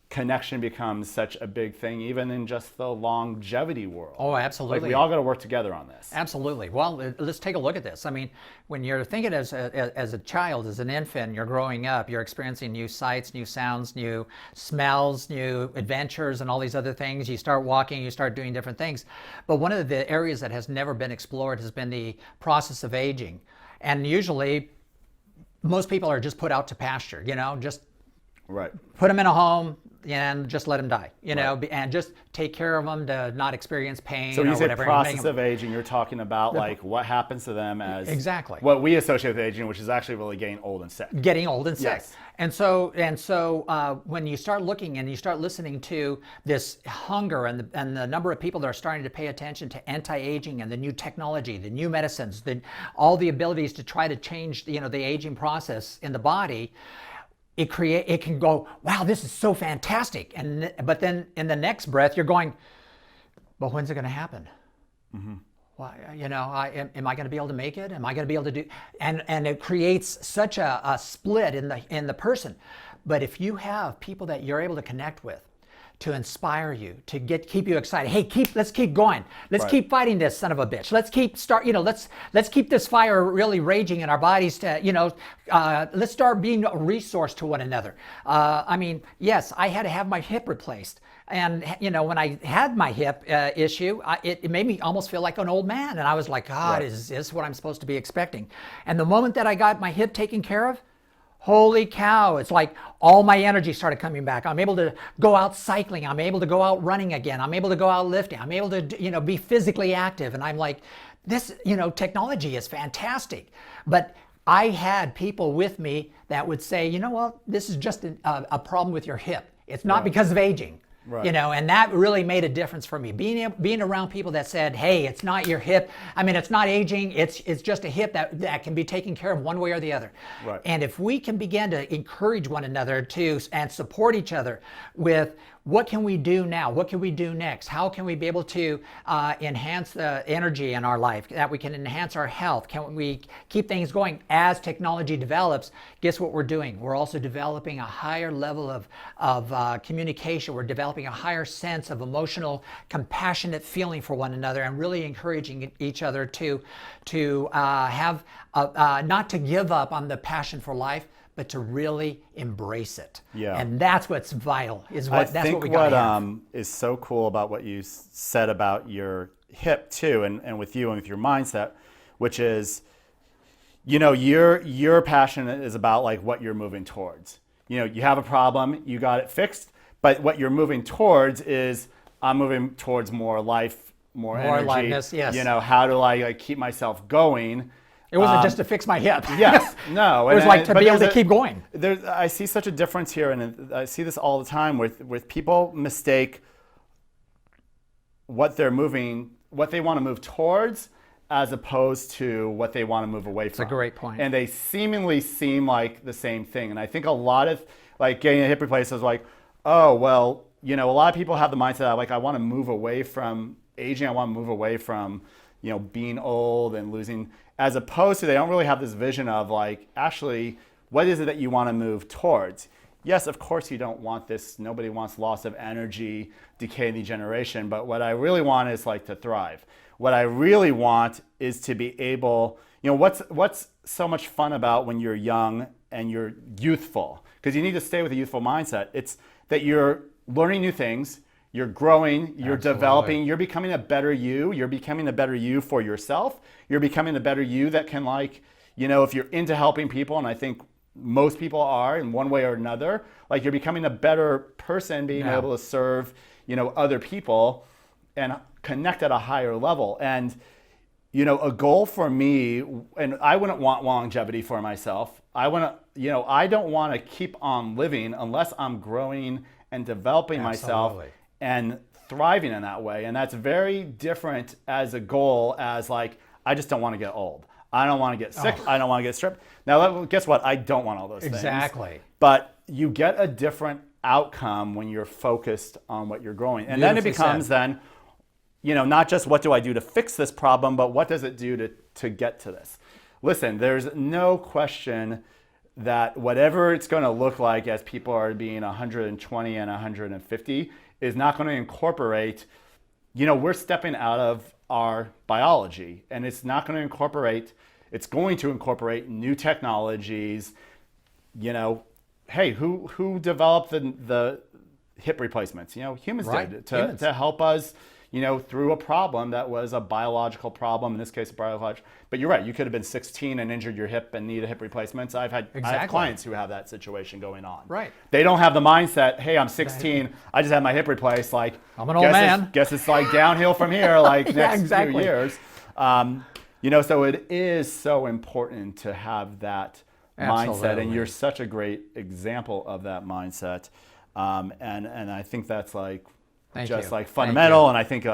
connection becomes such a big thing, even in just the longevity world. Oh, absolutely. We all got to work together on this. Absolutely. Well, let's take a look at this. I mean, when you're thinking as a child, as an infant, you're growing up, you're experiencing new sights, new sounds, new smells, new adventures, and all these other things. You start walking, you start doing different things. But one of the areas that has never been explored has been the process of aging. And usually, most people are just put out to pasture, just right. Put them in a home and just let them die, right. And just take care of them to not experience pain. So when you say whatever. process of aging, you're talking about what happens to them as exactly what we associate with aging, which is actually really getting old and sick. Getting old and sick. Yes. And so when you start looking and you start listening to this hunger and the number of people that are starting to pay attention to anti-aging and the new technology, the new medicines, all the abilities to try to change the aging process in the body, it can go, wow, this is so fantastic. But then in the next breath, you're going, well, when's it going to happen? Mm-hmm. Well, am I going to be able to make it? Am I going to be able to do? And it creates such a split in the person. But if you have people that you're able to connect with, to inspire you, to keep you excited. Hey, let's keep going. Let's right. keep fighting this son of a bitch. Let's keep this fire really raging in our bodies. Let's start being a resource to one another. Yes, I had to have my hip replaced. And, when I had my hip issue, it made me almost feel like an old man. And I was like, God, right. is this what I'm supposed to be expecting? And the moment that I got my hip taken care of, holy cow, it's like all my energy started coming back. I'm able to go out cycling. I'm able to go out running again. I'm able to go out lifting. I'm able to, be physically active. And I'm like, this, technology is fantastic. But I had people with me that would say, this is just a problem with your hip. It's not right. because of aging. Right. And that really made a difference for me. Being around people that said, hey, it's not your hip. It's not aging. It's just a hip that can be taken care of one way or the other. Right. And if we can begin to encourage one another and support each other with what can we do now? What can we do next? How can we be able to enhance the energy in our life, that we can enhance our health? Can we keep things going as technology develops? Guess what we're doing? We're also developing a higher level of communication. We're developing a higher sense of emotional, compassionate feeling for one another, and really encouraging each other to have not to give up on the passion for life, but to really embrace it. Yeah. And that's what's vital. That's what we got to have. I think what is so cool about what you said about your hip too, and with you and with your mindset, which is, your passion is about what you're moving towards. You have a problem, you got it fixed, but what you're moving towards is, I'm moving towards more life, more energy. Aliveness, yes. How do I keep myself going? It wasn't just to fix my hip. Yes, no. It was to be able to keep going. I see such a difference here, and I see this all the time with people mistake what they want to move towards as opposed to what they want to move away from. That's a great point. And they seemingly seem like the same thing. And I think a lot of getting a hip replacement is like, oh, well, a lot of people have the mindset like, I want to move away from aging. I want to move away from, being old and losing, as opposed to they don't really have this vision of like, actually, what is it that you want to move towards? Yes, of course you don't want this. Nobody wants loss of energy, decay, and degeneration. But what I really want is like to thrive. What I really want is to be able, what's so much fun about when you're young and you're youthful? Because you need to stay with a youthful mindset. It's that you're learning new things, you're growing, you're developing, you're becoming a better you. You're becoming a better you for yourself. You're becoming a better you that can if you're into helping people, and I think most people are in one way or another, like you're becoming a better person, being able to serve, other people and connect at a higher level. And, a goal for me, and I wouldn't want longevity for myself. I don't want to keep on living unless I'm growing and developing myself and thriving in that way. And that's very different as a goal as like, I just don't want to get old. I don't want to get sick. I don't want to get stripped. Now, guess what? I don't want all those things. Exactly. But you get a different outcome when you're focused on what you're growing. And then it becomes not just what do I do to fix this problem, but what does it do to get to this? Listen, there's no question that whatever it's going to look like as people are being 120 and 150 is not going to incorporate, we're stepping out of our biology, and it's going to incorporate new technologies. Hey, who developed the hip replacements? Humans did to help us, through a problem that was a biological problem, in this case, biological. But you're right, you could have been 16 and injured your hip and need a hip replacement. So I have clients who have that situation going on. Right. They don't have the mindset, hey, I'm 16, I just had my hip replaced. Like, I'm an old man. Guess it's like downhill from here, like next few years. So it is so important to have that mindset, and you're such a great example of that mindset. And I think that's like, fundamental. And I think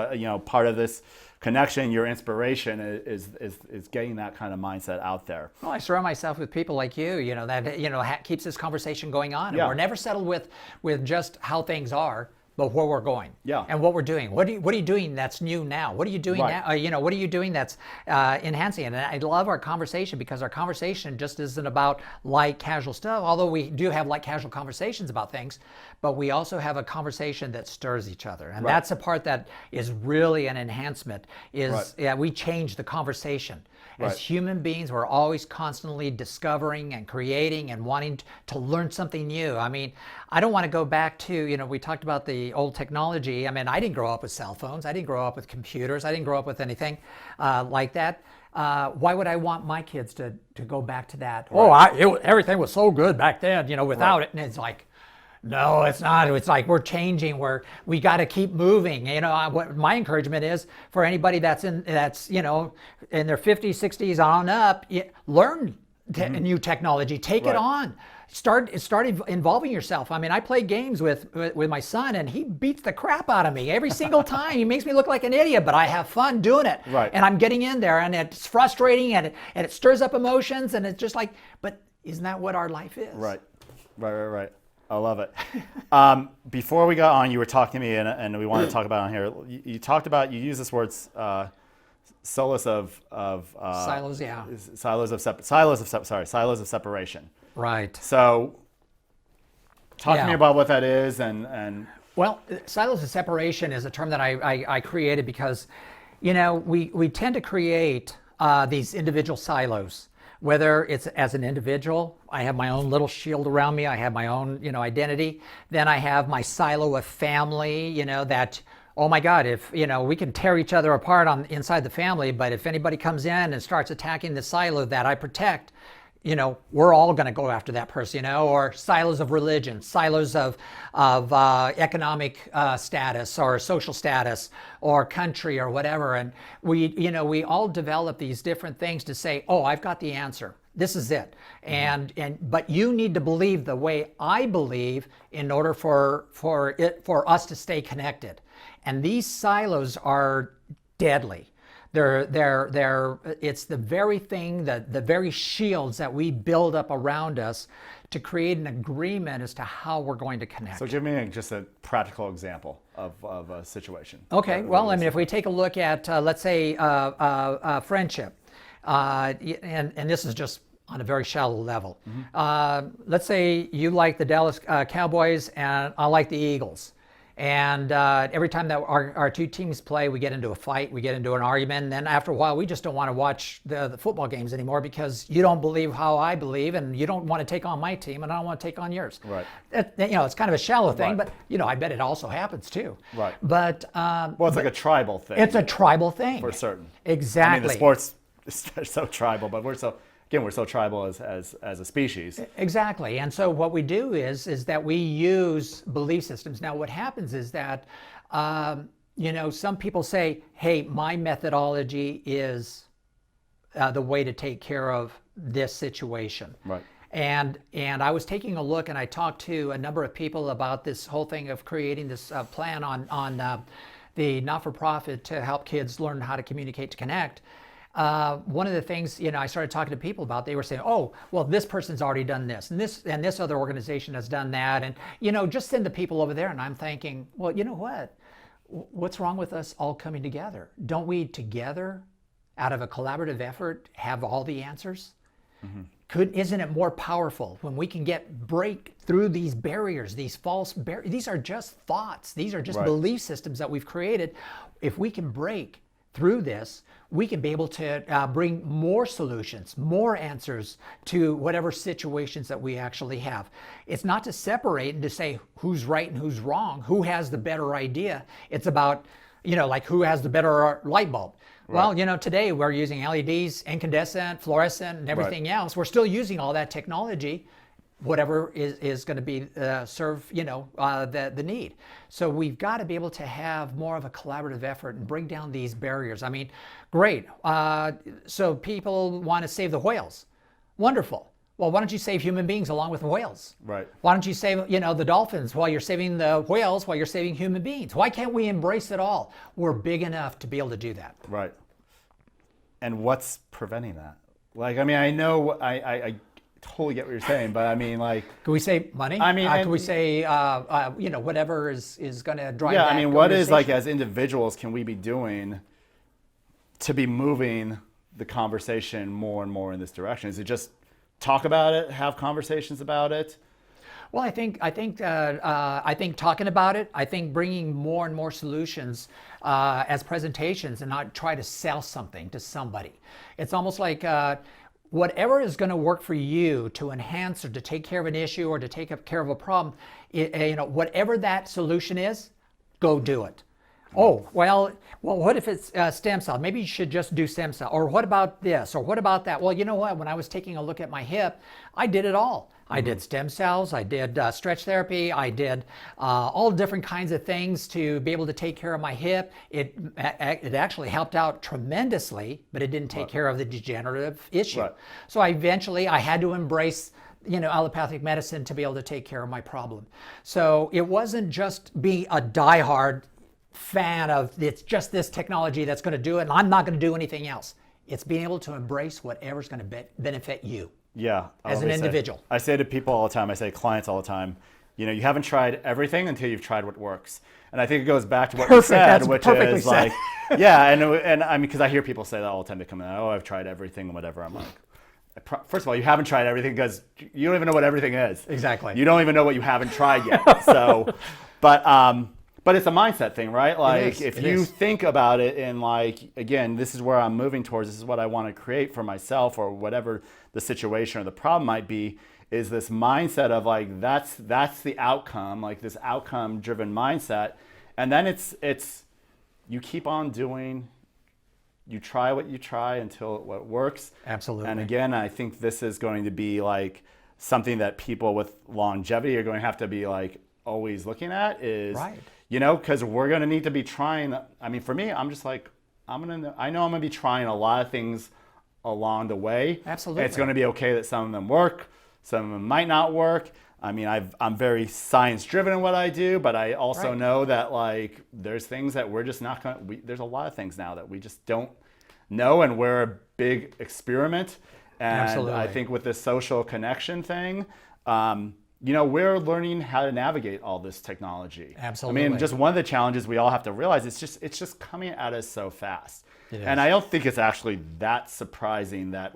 part of this connection, your inspiration is getting that kind of mindset out there. Well, I surround myself with people like you, that keeps this conversation going on. And we're never settled with just how things are, but where we're going. And what we're doing. What are you doing that's new now? What are you doing now? What are you doing that's enhancing? And I love our conversation, because our conversation just isn't about light, casual stuff, although we do have light, casual conversations about things, but we also have a conversation that stirs each other. And that's the part that is really an enhancement, is we change the conversation. As human beings, we're always constantly discovering and creating and wanting to learn something new. I mean, I don't want to go back to, we talked about the old technology. I mean, I didn't grow up with cell phones. I didn't grow up with computers. I didn't grow up with anything like that. Why would I want my kids to go back to that? Everything was so good back then, without it. And it's like, no, it's not. It's like we're changing. We got to keep moving. What my encouragement is for anybody that's in their 50s, 60s on up, learn new technology. Take it on. Start involving yourself. I mean, I play games with my son, and he beats the crap out of me every single time. He makes me look like an idiot, but I have fun doing it. And I'm getting in there, and it's frustrating, and it stirs up emotions, and it's just like, but isn't that what our life is? Right. I love it. Before we got on, you were talking to me, and we want to talk about on here. You talked about, you use this word, silos of silos, silos of separation. Right. So, talk to me about what that is, and well, silos of separation is a term that I created because, we tend to create these individual silos. Whether it's as an individual, I have my own little shield around me, I have my own, identity. Then I have my silo of family, that, oh my God, if, we can tear each other apart inside the family, but if anybody comes in and starts attacking the silo that I protect, we're all going to go after that person, or silos of religion, silos of economic status or social status or country or whatever. And we all develop these different things to say, oh, I've got the answer. This is it. But you need to believe the way I believe in order for us to stay connected. And these silos are deadly. It's the very thing, the very shields that we build up around us to create an agreement as to how we're going to connect. So give me just a practical example of a situation. Okay, well, I mean, if we take a look at, let's say, friendship, and this is just on a very shallow level. Let's say you like the Dallas Cowboys and I like the Eagles. And every time that our two teams play, we get into a fight, we get into an argument, and then after a while, we just don't want to watch the football games anymore because you don't believe how I believe, and you don't want to take on my team, and I don't want to take on yours. Right. It's kind of a shallow thing, Right. but I bet it also happens too. Right. But well, it's like a tribal thing. it's a tribal thing. For certain. Exactly. I mean, the sports is so tribal, but we're so tribal as a species. Exactly. And so what we do is that we use belief systems. Now what happens is that some people say, hey, my methodology is the way to take care of this situation. Right. And I was taking a look, and I talked to a number of people about this whole thing of creating this plan on the not-for-profit to help kids learn how to communicate, to connect. One of the things, I started talking to people about, they were saying, oh, well, this person's already done this, and this other organization has done that, and, just send the people over there. And I'm thinking, well, you know what? What's wrong with us all coming together? Don't we together, out of a collaborative effort, have all the answers? Mm-hmm. Isn't it more powerful when we can break through these barriers, these false barriers? These are just thoughts. These are just Right. belief systems that we've created. If we can break through this, we can be able to bring more solutions, more answers to whatever situations that we actually have. It's not to separate and to say who's right and who's wrong, who has the better idea. It's about, like who has the better light bulb. Right. Well, today we're using LEDs, incandescent, fluorescent, and everything else. We're still using all that technology, whatever is going to be serve the need. So we've got to be able to have more of a collaborative effort and bring down these barriers. I mean, great. So people want to save the whales. Wonderful. Well, why don't you save human beings along with the whales? Right. Why don't you save the dolphins while you're saving the whales, while you're saving human beings? Why can't we embrace it all? We're big enough to be able to do that. Right. And what's preventing that? Like, I mean, I know I totally get what you're saying, but I mean, like, can we say money? I mean, can we say whatever is going to drive? Yeah, that I mean, what is, like, organization? as individuals can we be doing to be moving the conversation more and more in this direction? Is it just talk about it, have conversations about it? Well, I think talking about it. I think bringing more and more solutions as presentations, and not try to sell something to somebody. It's almost like whatever is going to work for you to enhance or to take care of an issue or to take care of a problem. Whatever that solution is, go do it. Oh, well, what if it's stem cell? Maybe you should just do stem cell. Or what about this? Or what about that? Well, you know what? When I was taking a look at my hip, I did it all. I did stem cells, I did stretch therapy, I did all different kinds of things to be able to take care of my hip. It actually helped out tremendously, but it didn't take care of the degenerative issue. Right. So I had to embrace allopathic medicine to be able to take care of my problem. So it wasn't just being a diehard fan of it's just this technology that's going to do it and I'm not going to do anything else. It's being able to embrace whatever's going to benefit you. Yeah. As an individual. I say to people all the time, I say to clients all the time, you haven't tried everything until you've tried what works. And I think it goes back to what you said, That's which perfectly is said. like, yeah, and I mean, because I hear people say that all the time. They come in, oh, I've tried everything and whatever. I'm like, first of all, you haven't tried everything because you don't even know what everything is. Exactly. You don't even know what you haven't tried yet. So, but it's a mindset thing, right? Like, if you think about it in, like, again, this is where I'm moving towards, this is what I want to create for myself or whatever the situation or the problem might be, is this mindset of, like, that's the outcome, like this outcome-driven mindset. And then it's you keep on doing, you try what you try until what works. Absolutely. And again, I think this is going to be, like, something that people with longevity are going to have to be, like, always looking at is, right. Because we're going to need to be trying. I mean, for me, I'm just like, I know I'm going to be trying a lot of things along the way. Absolutely. It's going to be okay that some of them work, some of them might not work. I mean, I'm very science driven in what I do, but I also know that, like, there's things that we're just not going to, there's a lot of things now that we just don't know, and we're a big experiment. And Absolutely. I think with this social connection thing, we're learning how to navigate all this technology. Absolutely. I mean, just one of the challenges we all have to realize, it's just coming at us so fast. It And is. I don't think it's actually that surprising that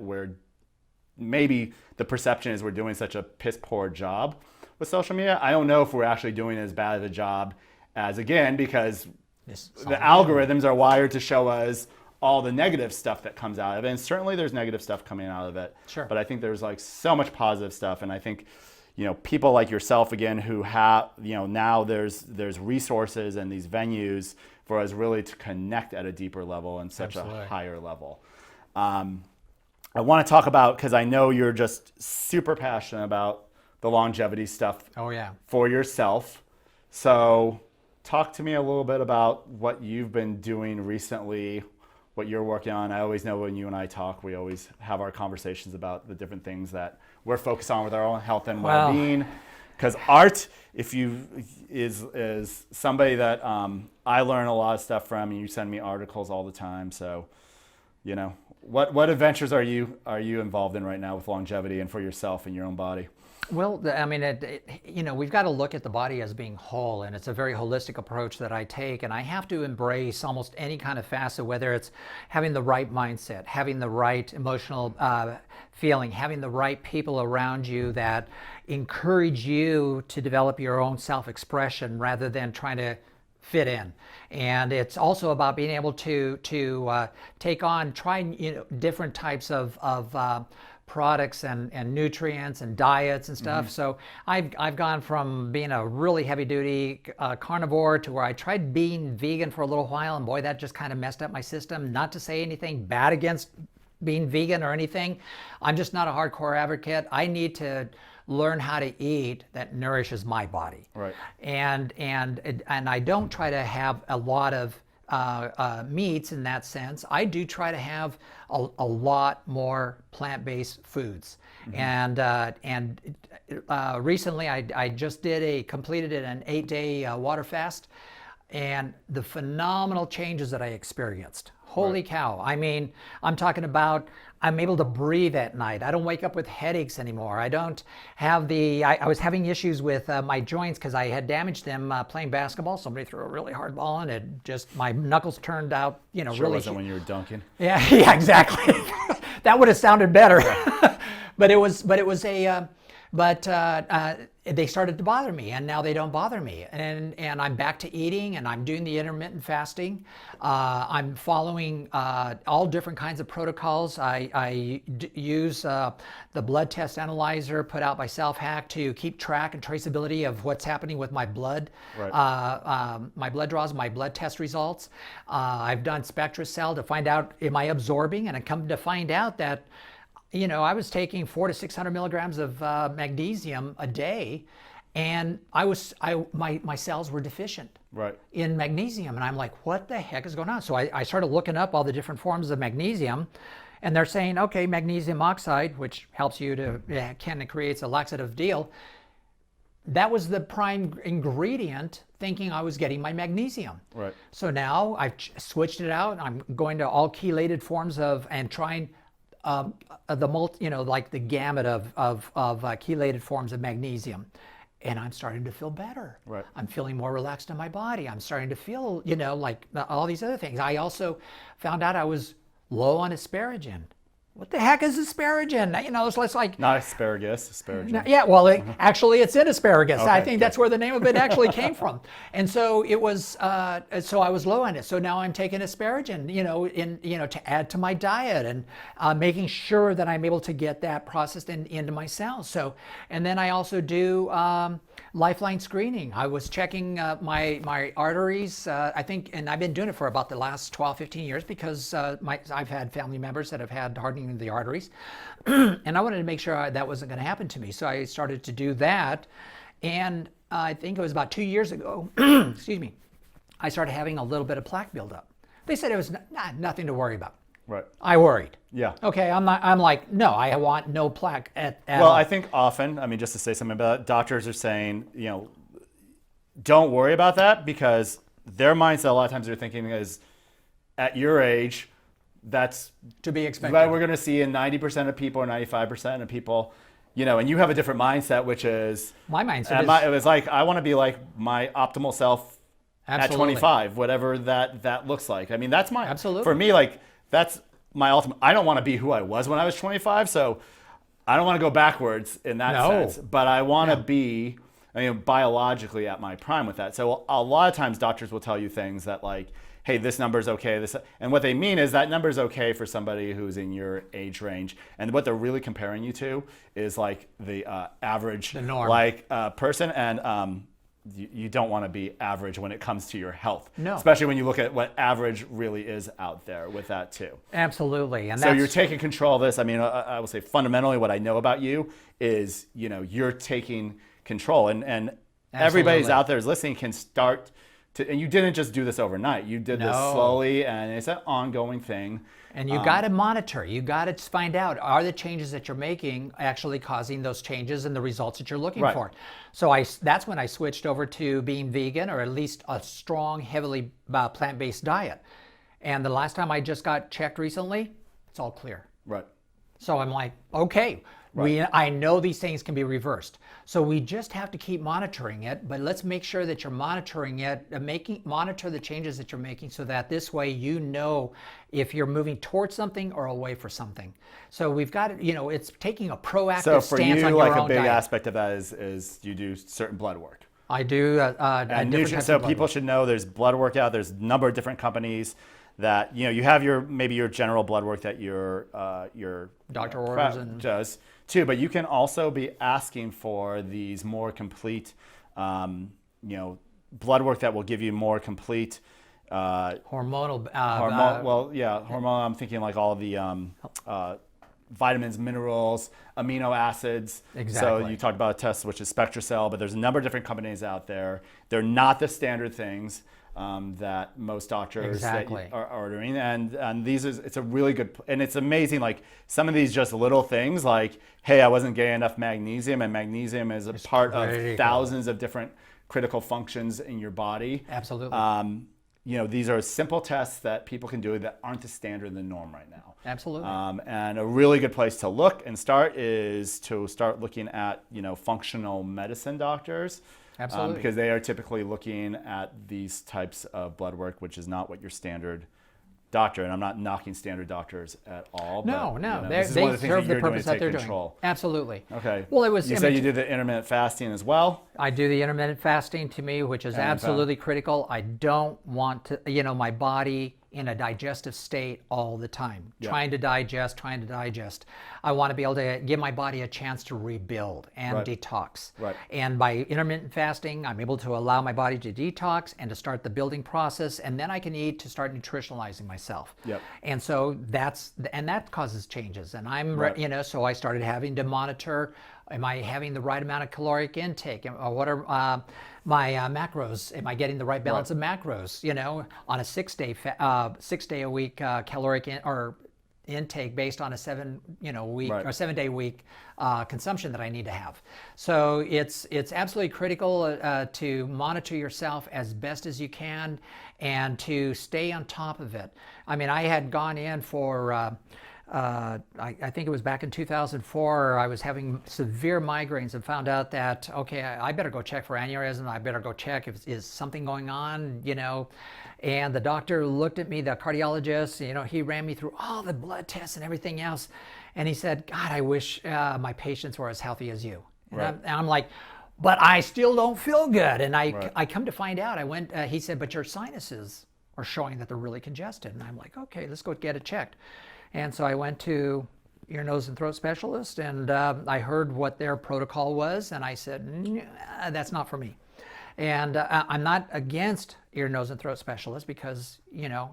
maybe the perception is we're doing such a piss poor job with social media. I don't know if we're actually doing as bad of a job as, again, because the algorithms are wired to show us all the negative stuff that comes out of it. And certainly there's negative stuff coming out of it. Sure. But I think there's like so much positive stuff. And I think, people like yourself, again, who have, now there's resources and these venues for us really to connect at a deeper level and such Absolutely. a higher level. I want to talk about, because I know you're just super passionate about the longevity stuff Oh yeah. for yourself. So talk to me a little bit about what you've been doing recently, what you're working on. I always know when you and I talk, we always have our conversations about the different things that we're focused on with our own health and Well, well-being. Because art, is somebody that I learn a lot of stuff from, and you send me articles all the time. So, what adventures are you involved in right now with longevity and for yourself and your own body? Well, I mean, we've got to look at the body as being whole, and it's a very holistic approach that I take, and I have to embrace almost any kind of facet, whether it's having the right mindset, having the right emotional feeling, having the right people around you that encourage you to develop your own self-expression rather than trying to fit in. And it's also about being able to take on, try different types of products and nutrients and diets and stuff. So I've gone from being a really heavy duty carnivore to where I tried being vegan for a little while, and boy, that just kind of messed up my system. Not to say anything bad against being vegan or anything. I'm just not a hardcore advocate. I need to learn how to eat that nourishes my body. Right. And I don't try to have a lot of meats in that sense. I do try to have a lot more plant-based foods. And recently I just completed an 8-day water fast, and the phenomenal changes that I experienced. Holy cow. I mean, I'm talking about, I'm able to breathe at night. I don't wake up with headaches anymore. I don't have I was having issues with my joints because I had damaged them playing basketball. Somebody threw a really hard ball and my knuckles turned out, Sure really. wasn't when you were dunking. Yeah, yeah, exactly. That would have sounded better. They started to bother me, and now they don't bother me. And I'm back to eating, and I'm doing the intermittent fasting. I'm following all different kinds of protocols. I use the blood test analyzer put out by SelfHack to keep track and traceability of what's happening with my blood, my blood draws, my blood test results. I've done SpectraCell to find out, am I absorbing? And I come to find out that I was taking 400 to 600 milligrams of magnesium a day, and my cells were deficient in magnesium. And I'm like, what the heck is going on? So I started looking up all the different forms of magnesium, and they're saying, okay, magnesium oxide, which helps you it creates a laxative deal. That was the prime ingredient, thinking I was getting my magnesium. Right. So now I've switched it out. I'm going to all chelated forms and trying like the gamut of chelated forms of magnesium, and I'm starting to feel better. Right. I'm feeling more relaxed in my body. I'm starting to feel, like all these other things. I also found out I was low on asparagine. What the heck is asparagine? It's like Not asparagus, asparagus. yeah, well, actually, it's in asparagus. I Okay, think good. that's where the name of it actually came from. And so it was. So I was low on it. So now I'm taking asparagine, to add to my diet and making sure that I'm able to get that processed into my cells. So, and then I also do lifeline screening. I was checking my arteries. I think, and I've been doing it for about the last 12, 15 years because I've had family members that have had hardening of the arteries, and I wanted to make sure that wasn't going to happen to me. So I started to do that, and I think it was about 2 years ago. Excuse me. I started having a little bit of plaque buildup. They said it was nothing to worry about. Right. I worried. Yeah. Okay, I'm like, no, I want no plaque at Well, all. I think often, just to say something about it, doctors are saying, don't worry about that, because their mindset a lot of times they're thinking is, at your age, that's To be expected. what we're going to see in 90% of people or 95% of people, and you have a different mindset, which is My mindset it was like, I want to be like my optimal self Absolutely. at 25, whatever that looks like. I mean, that's my, Absolutely. for me, like, that's my ultimate. I don't want to be who I was when I was 25. So I don't want to go backwards in that No. sense, but I want to be, biologically at my prime with that. So a lot of times doctors will tell you things that like, hey, this number's okay. And what they mean is that number's okay for somebody who's in your age range. And what they're really comparing you to is like the average, The norm. like person. And you don't want to be average when it comes to your health. No. Especially when you look at what average really is out there with that too. Absolutely. And So you're taking control of this. I mean, I will say fundamentally what I know about you is, you're taking control, and everybody's Absolutely. out there is listening can start to, and you didn't just do this overnight. You did this No. slowly, and it's an ongoing thing. And you got to monitor. You got to find out, are the changes that you're making actually causing those changes and the results that you're looking Right. for? So that's when I switched over to being vegan, or at least a strong, heavily plant-based diet. And the last time I just got checked recently, it's all clear. Right. So I'm like, okay, I know these things can be reversed. So we just have to keep monitoring it, but let's make sure that you're monitoring it, monitor the changes that you're making, so that this way if you're moving towards something or away from something. So we've got, it's taking a proactive So for stance you, on your like own a big diet. aspect of that is you do certain blood work. I do And different types so of blood people work. should know there's blood work out. There's a number of different companies that you have maybe your general blood work that your Doctor orders does too, but you can also be asking for these more complete blood work that will give you more complete Hormonal. hormone. I'm thinking like all the vitamins, minerals, amino acids. Exactly. So you talked about a test which is SpectraCell, but there's a number of different companies out there. They're not the standard things that most doctors Exactly. that are ordering, and it's a really good, and it's amazing. Like some of these just little things, like, hey, I wasn't getting enough magnesium, and magnesium is a part of critical. thousands of different critical functions in your body. Absolutely. These are simple tests that people can do that aren't the standard and the norm right now. Absolutely. And a really good place to look and start is to start looking at, functional medicine doctors. Absolutely. Because they are typically looking at these types of blood work, which is not what your standard doctor, and I'm not knocking standard doctors at all. No, but, they this is one of the things serve the you're doing purpose to that take they're control. doing. Absolutely. Okay. Well, it was. You said you did the intermittent fasting as well. I do the intermittent fasting to me, which is absolutely critical. I don't want to, my body in a digestive state all the time, trying to digest. I want to be able to give my body a chance to rebuild and detox. Right. And by intermittent fasting, I'm able to allow my body to detox and to start the building process, and then I can eat to start nutritionalizing myself. Yep. And so that causes changes. And so I started having to monitor, am I having the right amount of caloric intake? What are my macros? Am I getting the right balance of macros? On a 6 day a week caloric intake based on a 7 week or 7 day week consumption that I need to have. So it's absolutely critical to monitor yourself as best as you can and to stay on top of it. I mean, I had gone in for I think it was back in 2004, I was having severe migraines and found out that, okay, I better go check for aneurysm. I better go check if is something going on, And the doctor looked at me, the cardiologist, he ran me through all the blood tests and everything else. And he said, God, I wish my patients were as healthy as you. And I'm like, but I still don't feel good. And I come to find out, he said, but your sinuses are showing that they're really congested. And I'm like, okay, let's go get it checked. And so I went to ear, nose, and throat specialist, and I heard what their protocol was, and I said, that's not for me. And I'm not against ear, nose, and throat specialists because,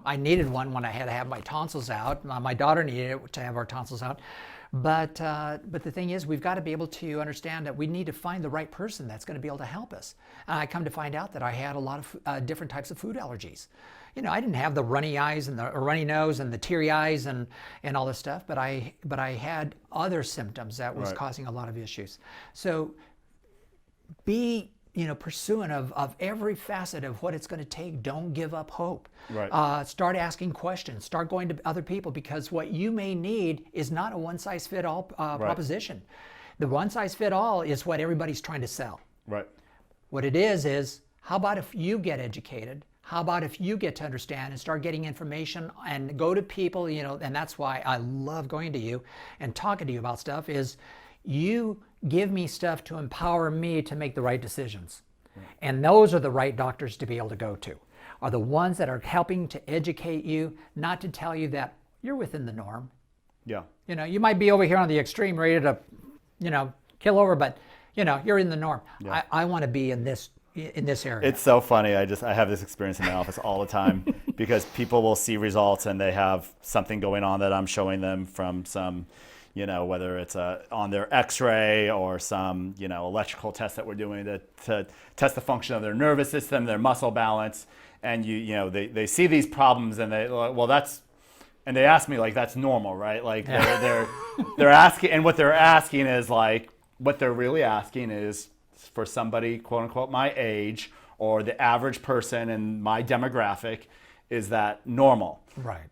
I needed one when I had to have my tonsils out. My daughter needed it to have our tonsils out. But the thing is, we've got to be able to understand that we need to find the right person that's going to be able to help us. And I come to find out that I had a lot of different types of food allergies. I didn't have the runny eyes and the runny nose and the teary eyes and all this stuff, but I had other symptoms that was causing a lot of issues. So be pursuing of every facet of what it's going to take. Don't give up hope. Right. Start asking questions. Start going to other people, because what you may need is not a one-size-fit-all proposition. The one-size-fit-all is what everybody's trying to sell. Right. What it is how about if you get educated? How about if you get to understand and start getting information and go to people, and that's why I love going to you and talking to you about stuff, is you give me stuff to empower me to make the right decisions. Right. And those are the right doctors to be able to go to, are the ones that are helping to educate you, not to tell you that you're within the norm. Yeah. You might be over here on the extreme, ready to, kill over, but, you're in the norm. Yeah. I want to be in this area. It's so funny. I have this experience in my office all the time because people will see results and they have something going on that I'm showing them from some, whether it's on their x-ray or some, electrical test that we're doing to test the function of their nervous system, their muscle balance. And they see these problems and and they ask me, like, that's normal, right? Like they're asking, and what they're asking is like, what they're really asking is for somebody, quote unquote, my age or the average person in my demographic, is that normal? Right.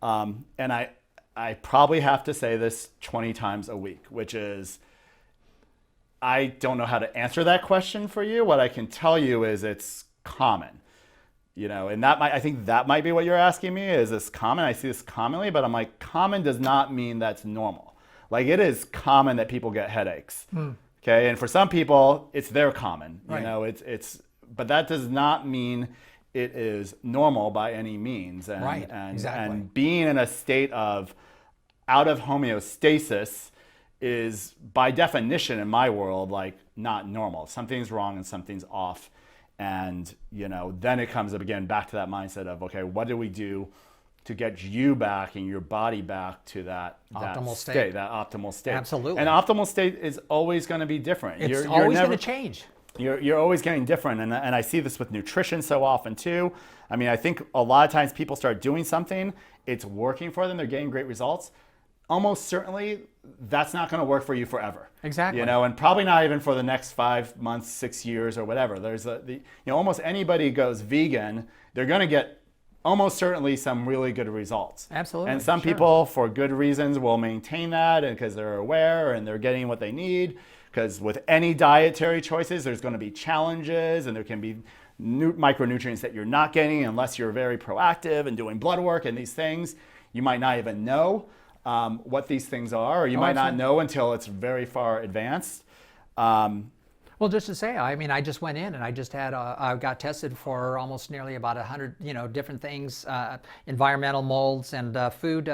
And I probably have to say this 20 times a week, which is, I don't know how to answer that question for you. What I can tell you is it's common, and I think that might be what you're asking me. Is this common? I see this commonly, but I'm like, common does not mean that's normal. Like, it is common that people get headaches. Okay. And for some people, it's their common, right. But that does not mean it is normal by any means. And, right. Exactly. And being in a state of out of homeostasis is, by definition in my world, like, not normal. Something's wrong and something's off. And, then it comes up again back to that mindset of, okay, what do we do to get you back and your body back to that optimal state. That optimal state. Absolutely. And optimal state is always going to be different. It's always going to change. You're always getting different. And I see this with nutrition so often too. I mean, I think a lot of times people start doing something, it's working for them, they're getting great results. Almost certainly that's not going to work for you forever. Exactly. And probably not even for the next 5 months, 6 years or whatever. There's almost anybody goes vegan, they're going to get almost certainly some really good results. Absolutely. And some people, for good reasons, will maintain that, and because they're aware and they're getting what they need. Because with any dietary choices, there's going to be challenges, and there can be micronutrients that you're not getting unless you're very proactive and doing blood work and these things. You might not even know what these things are, or you might not know until it's very far advanced. Well, just to say, I mean, I just went in and I just had, I got tested for almost nearly about 100, different things, environmental molds and food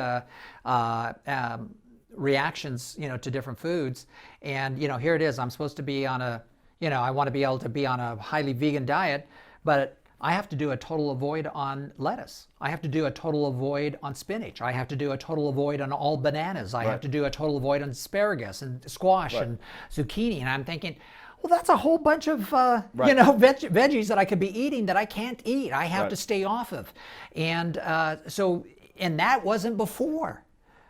reactions, to different foods. And, here it is. I'm supposed to be on I want to be able to be on a highly vegan diet, but I have to do a total avoid on lettuce. I have to do a total avoid on spinach. I have to do a total avoid on all bananas. I have to do a total avoid on asparagus and squash and zucchini. And I'm thinking, well, that's a whole bunch of veggies that I could be eating that I can't eat. I have to stay off of, and and that wasn't before.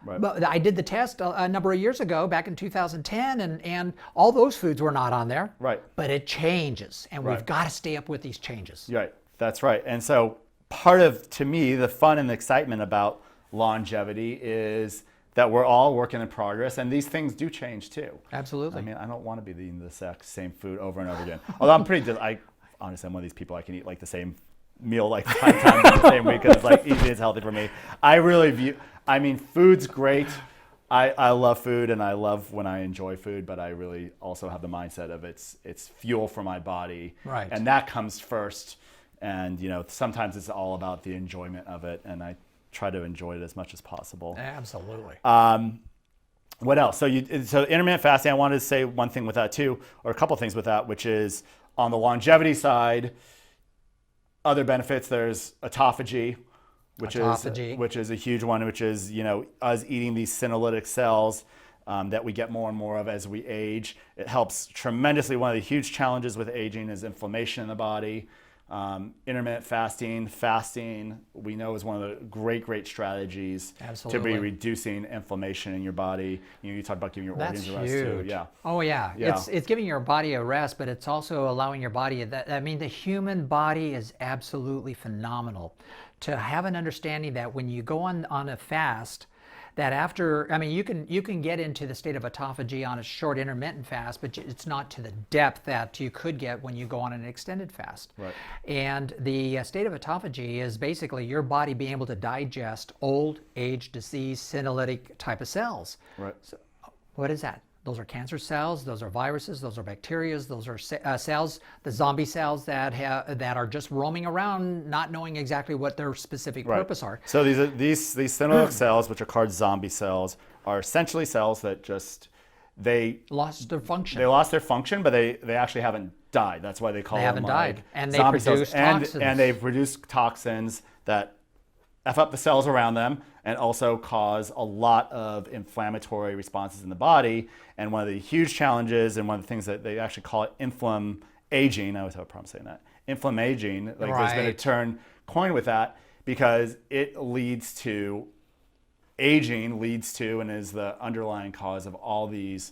Right. But I did the test a number of years ago, back in 2010, and all those foods were not on there. Right. But it changes, and we've got to stay up with these changes. Right. That's right. And so part of, to me, the fun and excitement about longevity is that we're all working in progress, and these things do change too. Absolutely. I mean, I don't want to be eating the exact same food over and over again. Although honestly, I'm one of these people, I can eat like the same meal like 5 times in the same week because it's like easy, it's healthy for me. Food's great. I love food and I love when I enjoy food, but I really also have the mindset of it's fuel for my body. Right. And that comes first. And sometimes it's all about the enjoyment of it, and I try to enjoy it as much as possible. Absolutely. What else? So intermittent fasting, I wanted to say one thing with that too, or a couple things with that, which is on the longevity side, other benefits, there's autophagy, which is a huge one, which is, us eating these senolytic cells that we get more and more of as we age. It helps tremendously. One of the huge challenges with aging is inflammation in the body. Intermittent fasting, we know is one of the great strategies Absolutely. to be reducing inflammation in your body. You talked about giving your That's organs a rest huge. too. Yeah. Oh yeah. Yeah. It's giving your body a rest, but it's also allowing your body that, I mean, the human body is absolutely phenomenal. To have an understanding that when you go on a fast, that after, I mean, you can get into the state of autophagy on a short intermittent fast, but it's not to the depth that you could get when you go on an extended fast. Right. And the state of autophagy is basically your body being able to digest old, age, disease, senolytic type of cells. Right. So what is that? Those are cancer cells, those are viruses, those are bacteria, those are cells, the zombie cells that are just roaming around, not knowing exactly what their specific purpose are. So these senolytic cells, which are called zombie cells, are essentially cells that they lost their function. They lost their function, but they actually haven't died. That's why they call them haven't died, and they zombie produce cells. toxins. And they produce toxins that F up the cells around them and also cause a lot of inflammatory responses in the body. And one of the huge challenges, and one of the things that they actually call it inflammaging, I always have a problem saying that, inflammaging, like there's been a term coined with that because it leads to, aging leads to and is the underlying cause of all these,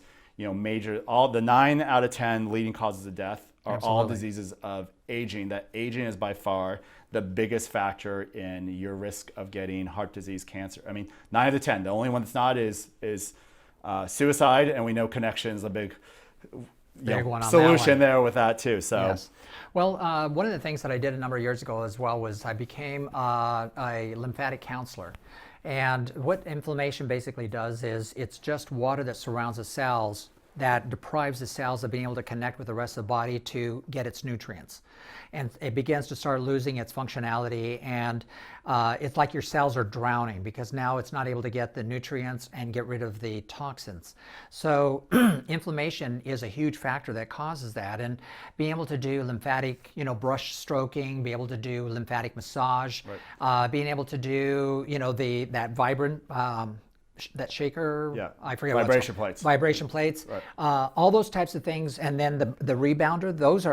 all the 9 out of 10 leading causes of death are all diseases of aging. That aging is by far the biggest factor in your risk of getting heart disease, cancer. I mean, 9 out of 10. The only one that's not is suicide, and we know connection is a big one on solution there with that too. So, yes. Well, one of the things that I did a number of years ago as well was I became a lymphatic counselor. And what inflammation basically does is it's just water that surrounds the cells that deprives the cells of being able to connect with the rest of the body to get its nutrients. And it begins to start losing its functionality, and it's like your cells are drowning because now it's not able to get the nutrients and get rid of the toxins. So inflammation is a huge factor that causes that, and being able to do lymphatic, brush stroking, be able to do lymphatic massage, being able to do, that vibrant, that shaker, I forget vibration plates. Vibration plates, all those types of things, and then the rebounder. Those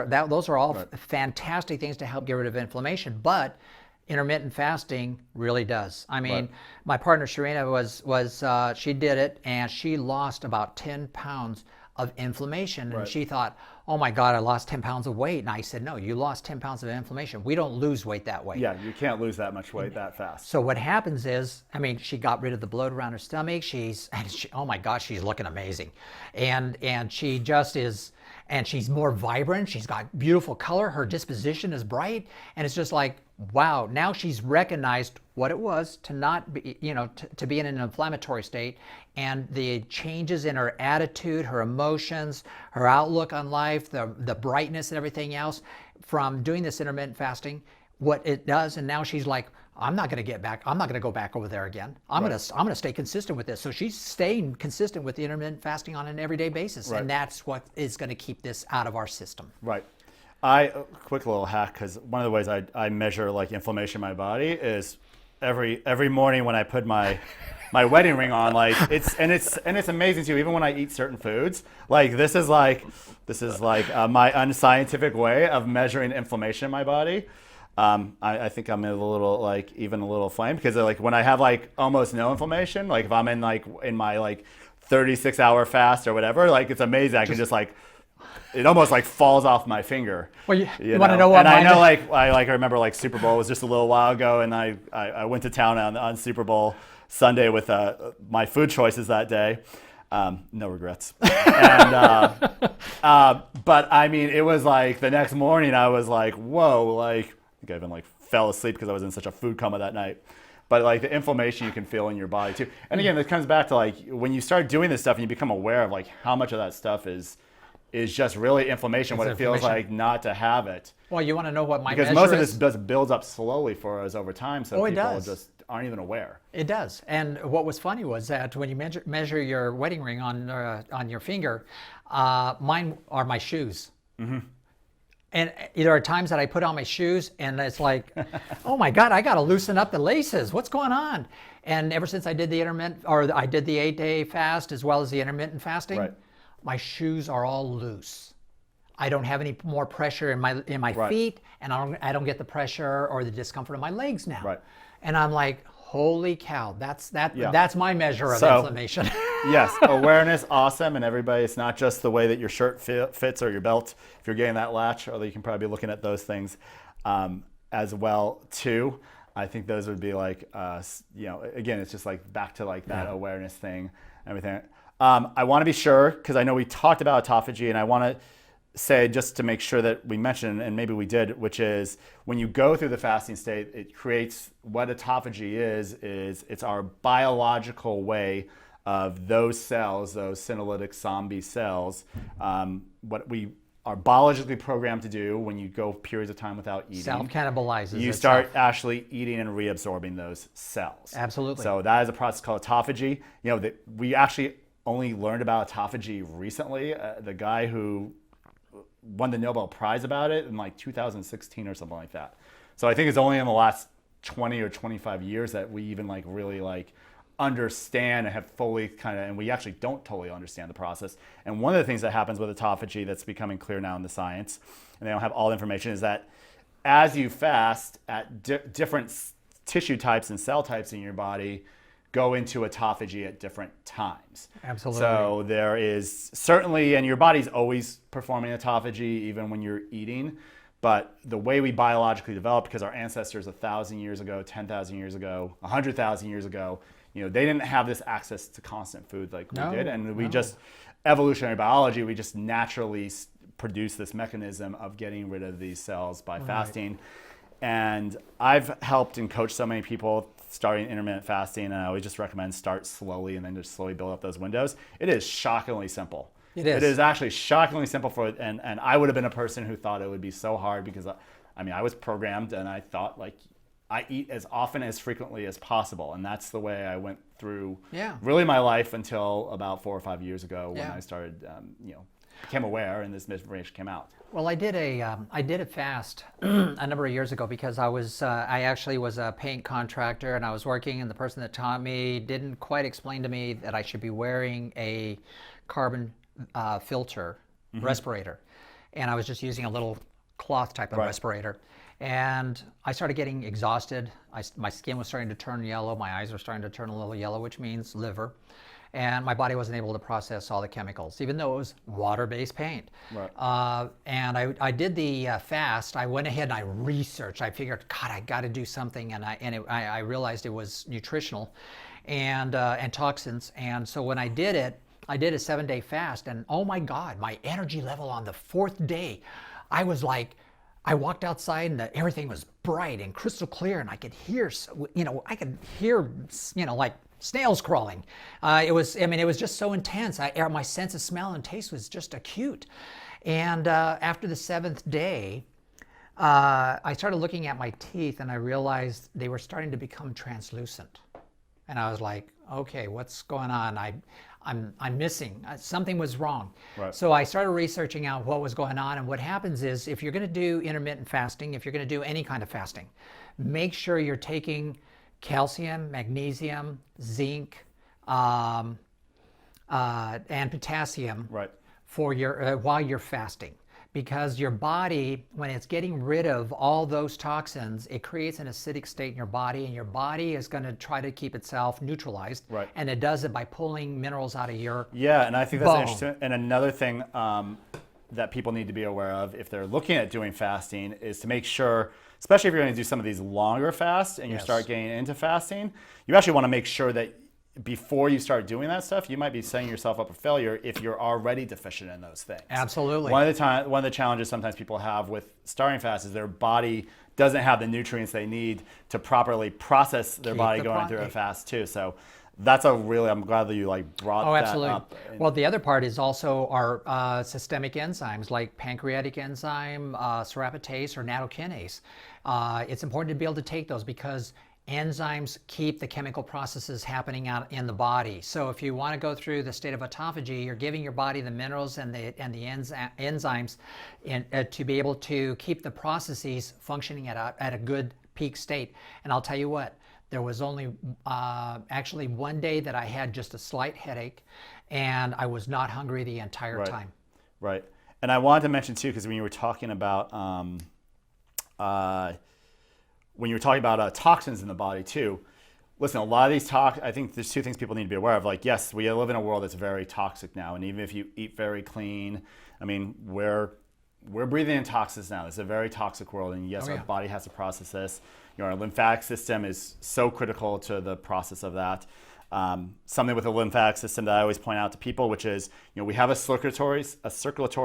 are all fantastic things to help get rid of inflammation. But intermittent fasting really does. I mean, my partner Sharina she did it, and she lost about 10 pounds of inflammation, and she thought, oh my God, I lost 10 pounds of weight. And I said, no, you lost 10 pounds of inflammation. We don't lose weight that way. Yeah, you can't lose that much weight that fast. So what happens is, I mean, she got rid of the bloat around her stomach. Oh my gosh, she's looking amazing. And she just is, and she's more vibrant. She's got beautiful color. Her disposition is bright. And it's just like, wow, now she's recognized what it was to not be, to be in an inflammatory state, and the changes in her attitude, her emotions, her outlook on life, the brightness and everything else from doing this intermittent fasting, what it does. And now she's like, I'm not going to go back over there again. I'm going to stay consistent with this. So she's staying consistent with the intermittent fasting on an everyday basis. And that's what is going to keep this out of our system. Right. Quick little hack, because one of the ways I measure like inflammation in my body is every morning when I put my wedding ring on, like it's amazing too. Even when I eat certain foods, like this is like my unscientific way of measuring inflammation in my body. I think I'm a little flame, because like when I have like almost no inflammation, like if I'm in my 36-hour fast or whatever, like it's amazing. I can just like, it almost like falls off my finger. Well, you want to know what? And I know, I remember like Super Bowl was just a little while ago, and I went to town on Super Bowl Sunday with my food choices that day. No regrets. And but I mean, it was like the next morning I was like, whoa, like I think I even like fell asleep because I was in such a food coma that night. But like the inflammation you can feel in your body too. And again, it comes back to like when you start doing this stuff and you become aware of like how much of that stuff is just really inflammation, what it feels like not to have it. Well, you want to know what my because most of this just builds up slowly for us over time, so people just aren't even aware. It does. And what was funny was that when you measure your wedding ring on your finger, mine are my shoes. Mm-hmm. And there are times that I put on my shoes and it's like, oh my God, I got to loosen up the laces. What's going on? And ever since I did the 8-day fast as well as the intermittent fasting, my shoes are all loose. I don't have any more pressure in my Right. feet, and I don't get the pressure or the discomfort of my legs now. Right. And I'm like, holy cow, Yeah. that's my measure of So- inflammation. Yes, awareness, awesome, and everybody, it's not just the way that your shirt fits or your belt. If you're getting that latch, although you can probably be looking at those things as well too. I think those would be like, again, it's just like back to like that awareness thing, everything. I want to be sure, because I know we talked about autophagy, and I want to say, just to make sure that we mentioned, and maybe we did, which is when you go through the fasting state, it creates what autophagy is it's our biological way of those cells, those senolytic zombie cells, what we are biologically programmed to do when you go periods of time without eating. Self-cannibalizes You itself. start actually eating and reabsorbing those cells. Absolutely. So that is a process called autophagy. We actually only learned about autophagy recently. The guy who won the Nobel Prize about it in like 2016 or something like that. So I think it's only in the last 20 or 25 years that we even like really like understand and have fully and we actually don't totally understand the process. And one of the things that happens with autophagy that's becoming clear now in the science, and they don't have all the information, is that as you fast, at different tissue types and cell types in your body go into autophagy at different times. Absolutely. So there is certainly, and your body's always performing autophagy even when you're eating, but the way we biologically developed, because our ancestors 1,000 years ago, 10,000 years ago, 100,000 years ago, they didn't have this access to constant food like we did, and we just, evolutionary biology, we just naturally produce this mechanism of getting rid of these cells by fasting. And I've helped and coached so many people starting intermittent fasting, and I always just recommend start slowly and then just slowly build up those windows. It is shockingly simple. It is. It is actually shockingly simple and I would have been a person who thought it would be so hard, because I was programmed and I thought like I eat as often as frequently as possible, and that's the way I went through really my life until about 4 or 5 years ago when I started became aware and this information came out. Well, I did a fast a number of years ago, because I actually was a paint contractor, and I was working, and the person that taught me didn't quite explain to me that I should be wearing a carbon filter respirator, and I was just using a little cloth type of respirator, and I started getting exhausted. My skin was starting to turn yellow, my eyes were starting to turn a little yellow, which means liver. And my body wasn't able to process all the chemicals, even though it was water-based paint. Right. And I did the fast. I went ahead and I researched. I figured, God, I got to do something, and I realized it was nutritional, and toxins. And so when I did it, I did a 7-day fast, and oh my God, my energy level on the 4th day, I was like, I walked outside and everything was bright and crystal clear, and I could hear, like snails crawling. It was just so intense. My sense of smell and taste was just acute. And after the 7th day, I started looking at my teeth, and I realized they were starting to become translucent. And I was like, okay, what's going on? I'm missing. Something was wrong. Right. So I started researching out what was going on. And what happens is, if you're going to do intermittent fasting, if you're going to do any kind of fasting, make sure you're taking calcium, magnesium, zinc, and potassium for your while you're fasting. Because your body, when it's getting rid of all those toxins, it creates an acidic state in your body, and your body is going to try to keep itself neutralized. Right. And it does it by pulling minerals out of your and I think that's bone. interesting. And another thing that people need to be aware of if they're looking at doing fasting is to make sure, especially if you're going to do some of these longer fasts and you start getting into fasting, you actually want to make sure that before you start doing that stuff, you might be setting yourself up for failure if you're already deficient in those things. Absolutely. One of the challenges sometimes people have with starting fast is their body doesn't have the nutrients they need to properly process their body going through a fast too. So that's I'm glad that you brought that up. Well, the other part is also our systemic enzymes like pancreatic enzyme, serapatase, or nattokinase. It's important to be able to take those, because enzymes keep the chemical processes happening out in the body. So if you want to go through the state of autophagy, you're giving your body the minerals and the enzymes to be able to keep the processes functioning at a good peak state. And I'll tell you what, there was only actually one day that I had just a slight headache, and I was not hungry the entire time. Right. And I wanted to mention too, because when you were talking about toxins in the body too, listen, a lot of these I think there's two things people need to be aware of. Like, yes, we live in a world that's very toxic now, and even if you eat very clean, I mean, we're breathing in toxins now. It's a very toxic world, and yes, our body has to process this. Our lymphatic system is so critical to the process of that. Something with the lymphatic system that I always point out to people, which is, we have a circulatory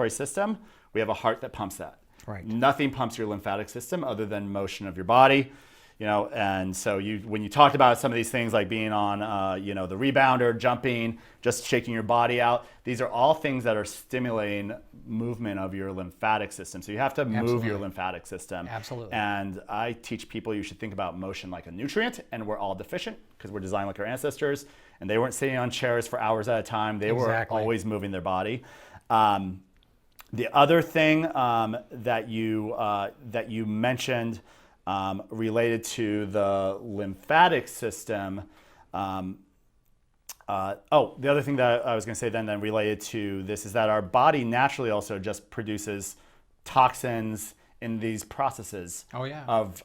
system. We have a heart that pumps that. Right. Nothing pumps your lymphatic system other than motion of your body. And so when you talked about some of these things like being on, the rebounder, jumping, just shaking your body out, these are all things that are stimulating movement of your lymphatic system. So you have to move your lymphatic system. Absolutely. And I teach people you should think about motion like a nutrient, and we're all deficient because we're designed like our ancestors, and they weren't sitting on chairs for hours at a time. They were always moving their body. The other thing that you mentioned related to the lymphatic system. The other thing that I was going to say then related to this is that our body naturally also just produces toxins in these processes of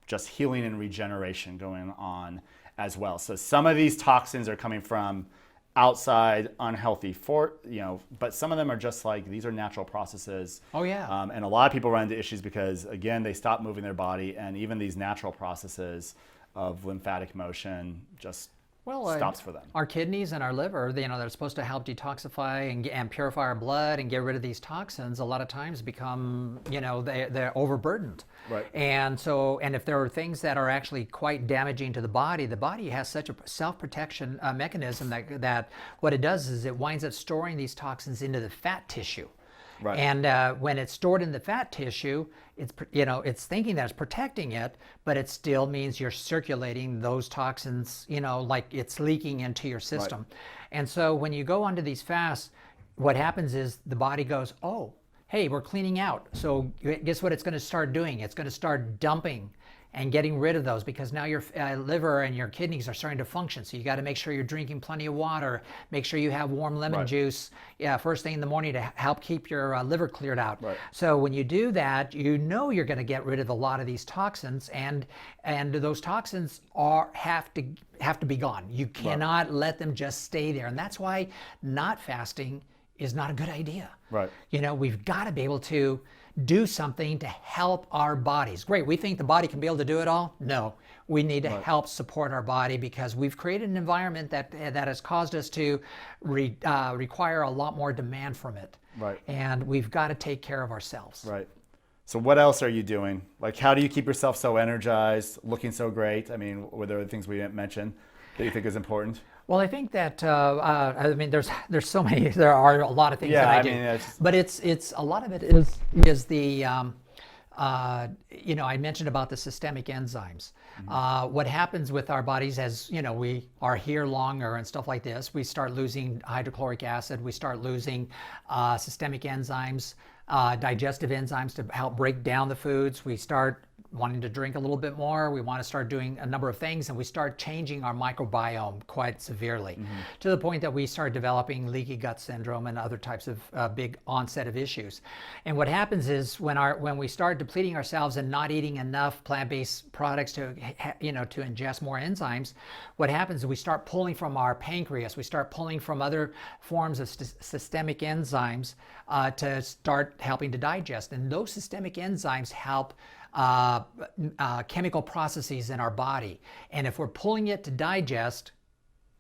just healing and regeneration going on as well. So some of these toxins are coming from outside unhealthy but some of them are just like, these are natural processes. And a lot of people run into issues because, again, they stop moving their body, and even these natural processes of lymphatic motion just stops for them. Our kidneys and our liver, they're supposed to help detoxify and purify our blood and get rid of these toxins, a lot of times become, they're overburdened. Right. And if there are things that are actually quite damaging to the body has such a self-protection mechanism that what it does is it winds up storing these toxins into the fat tissue. Right. And when it's stored in the fat tissue, it's thinking that it's protecting it, but it still means you're circulating those toxins, like it's leaking into your system. Right. And so when you go onto these fasts, what happens is the body goes, oh, hey, we're cleaning out. So guess what it's going to start doing? It's going to start dumping and getting rid of those, because now your liver and your kidneys are starting to function. So you got to make sure you're drinking plenty of water. Make sure you have warm lemon juice first thing in the morning to help keep your liver cleared out. Right. So when you do that, you're going to get rid of a lot of these toxins, and those toxins have to be gone. You cannot let them just stay there, and that's why not fasting is not a good idea. Right. We've got to be able to do something to help our bodies. Great, we think the body can be able to do it all? No, we need to help support our body, because we've created an environment that has caused us to require a lot more demand from it. Right. And we've got to take care of ourselves. Right. So what else are you doing? Like, how do you keep yourself so energized, looking so great? I mean, were there things we didn't mention that you think is important? Well, I think that there's so many. There are a lot of things that I do, but it's a lot of it is the I mentioned about the systemic enzymes. Mm-hmm. What happens with our bodies as we are here longer and stuff like this, we start losing hydrochloric acid. We start losing systemic enzymes, digestive enzymes to help break down the foods. We start wanting to drink a little bit more. We want to start doing a number of things, and we start changing our microbiome quite severely, to the point that we start developing leaky gut syndrome and other types of big onset of issues. And what happens is when we start depleting ourselves and not eating enough plant-based products to ingest more enzymes, what happens is we start pulling from our pancreas, we start pulling from other forms of systemic enzymes to start helping to digest. And those systemic enzymes help chemical processes in our body. And if we're pulling it to digest,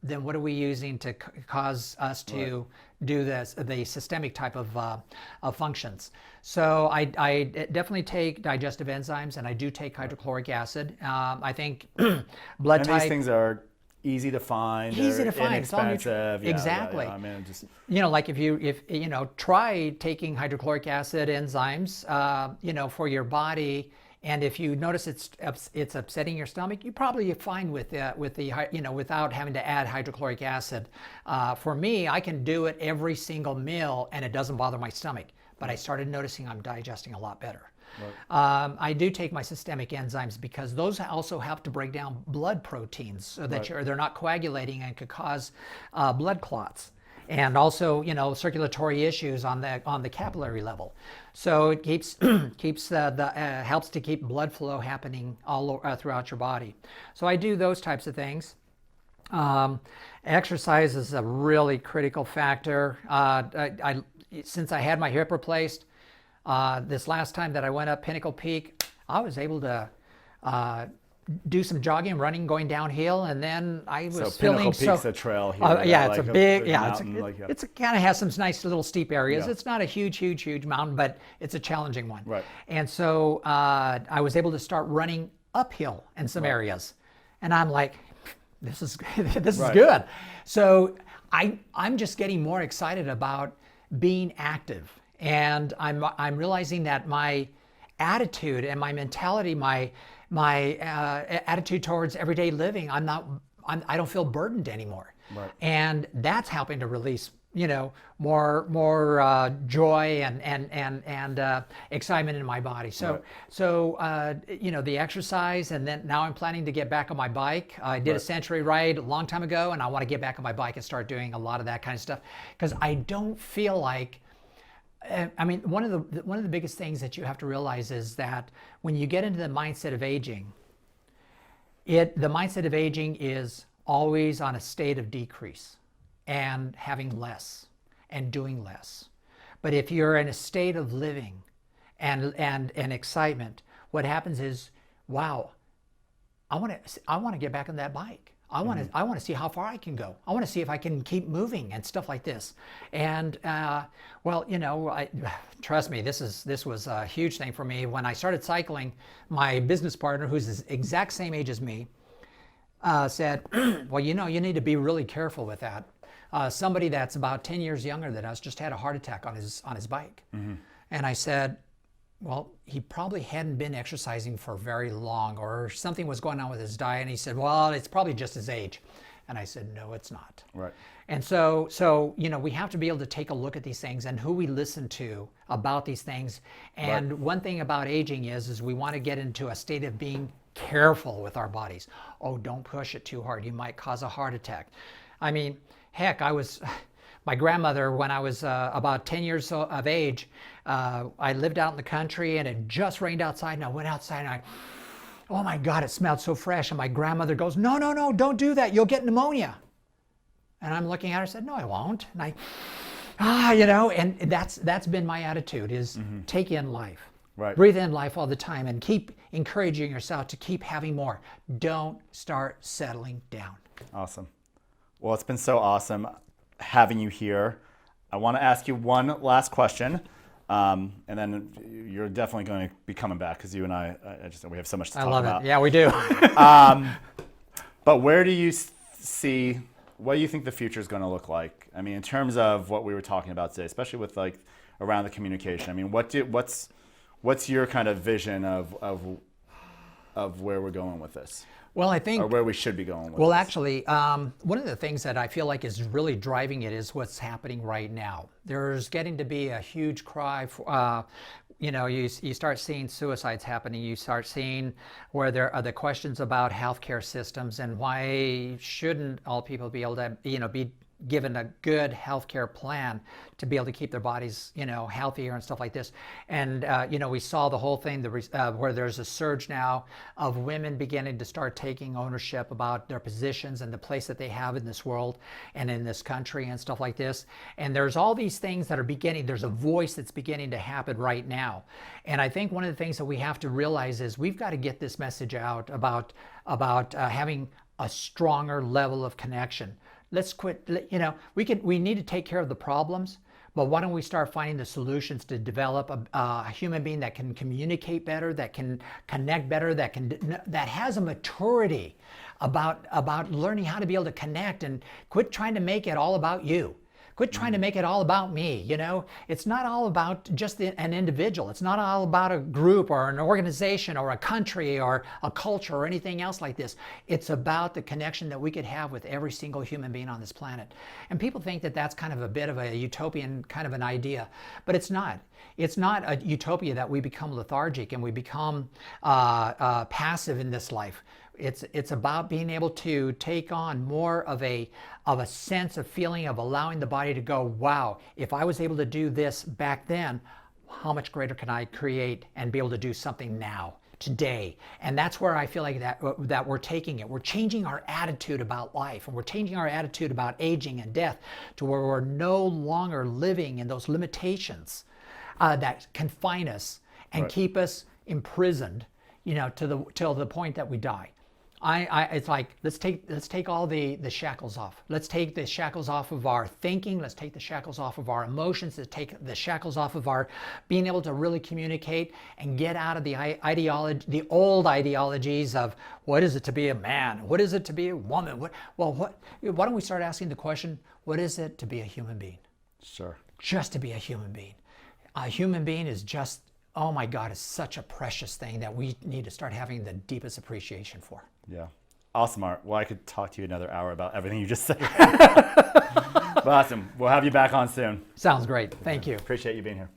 then what are we using to cause us to do the systemic type of functions? So I definitely take digestive enzymes, and I do take hydrochloric acid. I think blood type. These things are easy to find. Easy to find. Inexpensive. Exactly. I mean, just like if try taking hydrochloric acid enzymes, for your body. And if you notice it's upsetting your stomach, you probably fine with without having to add hydrochloric acid. For me, I can do it every single meal, and it doesn't bother my stomach. But I started noticing I'm digesting a lot better. Right. I do take my systemic enzymes because those also help to break down blood proteins, so that they're not coagulating and could cause blood clots. and also, circulatory issues on the capillary level. So it keeps helps to keep blood flow happening all throughout your body. So I do those types of things. Exercise is a really critical factor. Since I had my hip replaced, this last time that I went up Pinnacle Peak, I was able to do some jogging, running, going downhill, and then I was feeling Pinnacle Peak's a trail here. yeah, like it's a big, mountain, it's kind of has some nice little steep areas. Yeah. It's not a huge mountain, but it's a challenging one. Right. And so I was able to start running uphill in some areas, and I'm like, this is this is good. So I'm just getting more excited about being active, and I'm realizing that my attitude and my mentality, my attitude towards everyday living, I don't feel burdened anymore. Right. And that's helping to release, more joy and excitement in my body. So, the exercise, and then now I'm planning to get back on my bike. I did a century ride a long time ago, and I want to get back on my bike and start doing a lot of that kind of stuff, because I don't feel like, one of the biggest things that you have to realize is that when you get into the mindset of aging, the mindset of aging is always on a state of decrease and having less and doing less. But if you're in a state of living and excitement, what happens is, wow, I want to get back on that bike. I want to see how far I can go. I want to see if I can keep moving and stuff like this. And trust me, this was a huge thing for me. When I started cycling, my business partner, who's the exact same age as me, said, well, you need to be really careful with that. Somebody that's about 10 years younger than us just had a heart attack on his bike. And I said, well, he probably hadn't been exercising for very long, or something was going on with his diet. And he said, well, it's probably just his age. And I said, no, it's not. Right. And so we have to be able to take a look at these things and who we listen to about these things. And one thing about aging is we want to get into a state of being careful with our bodies. Oh, don't push it too hard. You might cause a heart attack. I mean, heck, my grandmother, when I was about 10 years of age, I lived out in the country, and it just rained outside, and I went outside, and oh my God, it smelled so fresh. And my grandmother goes, no, don't do that. You'll get pneumonia. And I'm looking at her and said, no, I won't. And and that's been my attitude, is take in life. Right. Breathe in life all the time, and keep encouraging yourself to keep having more. Don't start settling down. Awesome. Well, it's been so awesome having you here. I want to ask you one last question, and then you're definitely going to be coming back, because you and we have so much to talk about. I love it. Yeah, we do. But where do you see, what do you think the future is going to look like? I mean, in terms of what we were talking about today, especially with around the communication. I mean, what's your kind of vision of where we're going with this? Well, I think, or where we should be going with well, this. actually, one of the things that I feel like is really driving it is what's happening right now. There's getting to be a huge cry for, you start seeing suicides happening. You start seeing where there are the questions about healthcare systems, and why shouldn't all people be able to, be given a good healthcare plan to be able to keep their bodies, healthier and stuff like this. And, we saw the whole thing where there's a surge now of women beginning to start taking ownership about their positions and the place that they have in this world and in this country and stuff like this. And there's all these things that are there's a voice that's beginning to happen right now. And I think one of the things that we have to realize is we've got to get this message out about having a stronger level of connection. Let's quit, we need to take care of the problems, but why don't we start finding the solutions to develop a human being that can communicate better, that can connect better, that has a maturity about learning how to be able to connect, and quit trying to make it all about you. Quit trying to make it all about me. It's not all about just an individual. It's not all about a group or an organization or a country or a culture or anything else like this. It's about the connection that we could have with every single human being on this planet. And people think that that's kind of a bit of a utopian kind of an idea, but it's not. It's not a utopia that we become lethargic and we become passive in this life. It's about being able to take on more of a sense of feeling of allowing the body to go, wow, if I was able to do this back then, how much greater can I create and be able to do something now, today? And that's where I feel like that we're taking it. We're changing our attitude about life, and we're changing our attitude about aging and death to where we're no longer living in those limitations that confine us and keep us imprisoned, till the point that we die. It's like, let's take all the shackles off. Let's take the shackles off of our thinking. Let's take the shackles off of our emotions. Let's take the shackles off of our being able to really communicate and get out of the old ideologies of what is it to be a man? What is it to be a woman? Why don't we start asking the question, what is it to be a human being? Sure. Just to be a human being. A human being is just, oh my God, it's such a precious thing that we need to start having the deepest appreciation for. Yeah. Awesome, Art. Well, I could talk to you another hour about everything you just said. But awesome. We'll have you back on soon. Sounds great. Thank you. Appreciate you being here.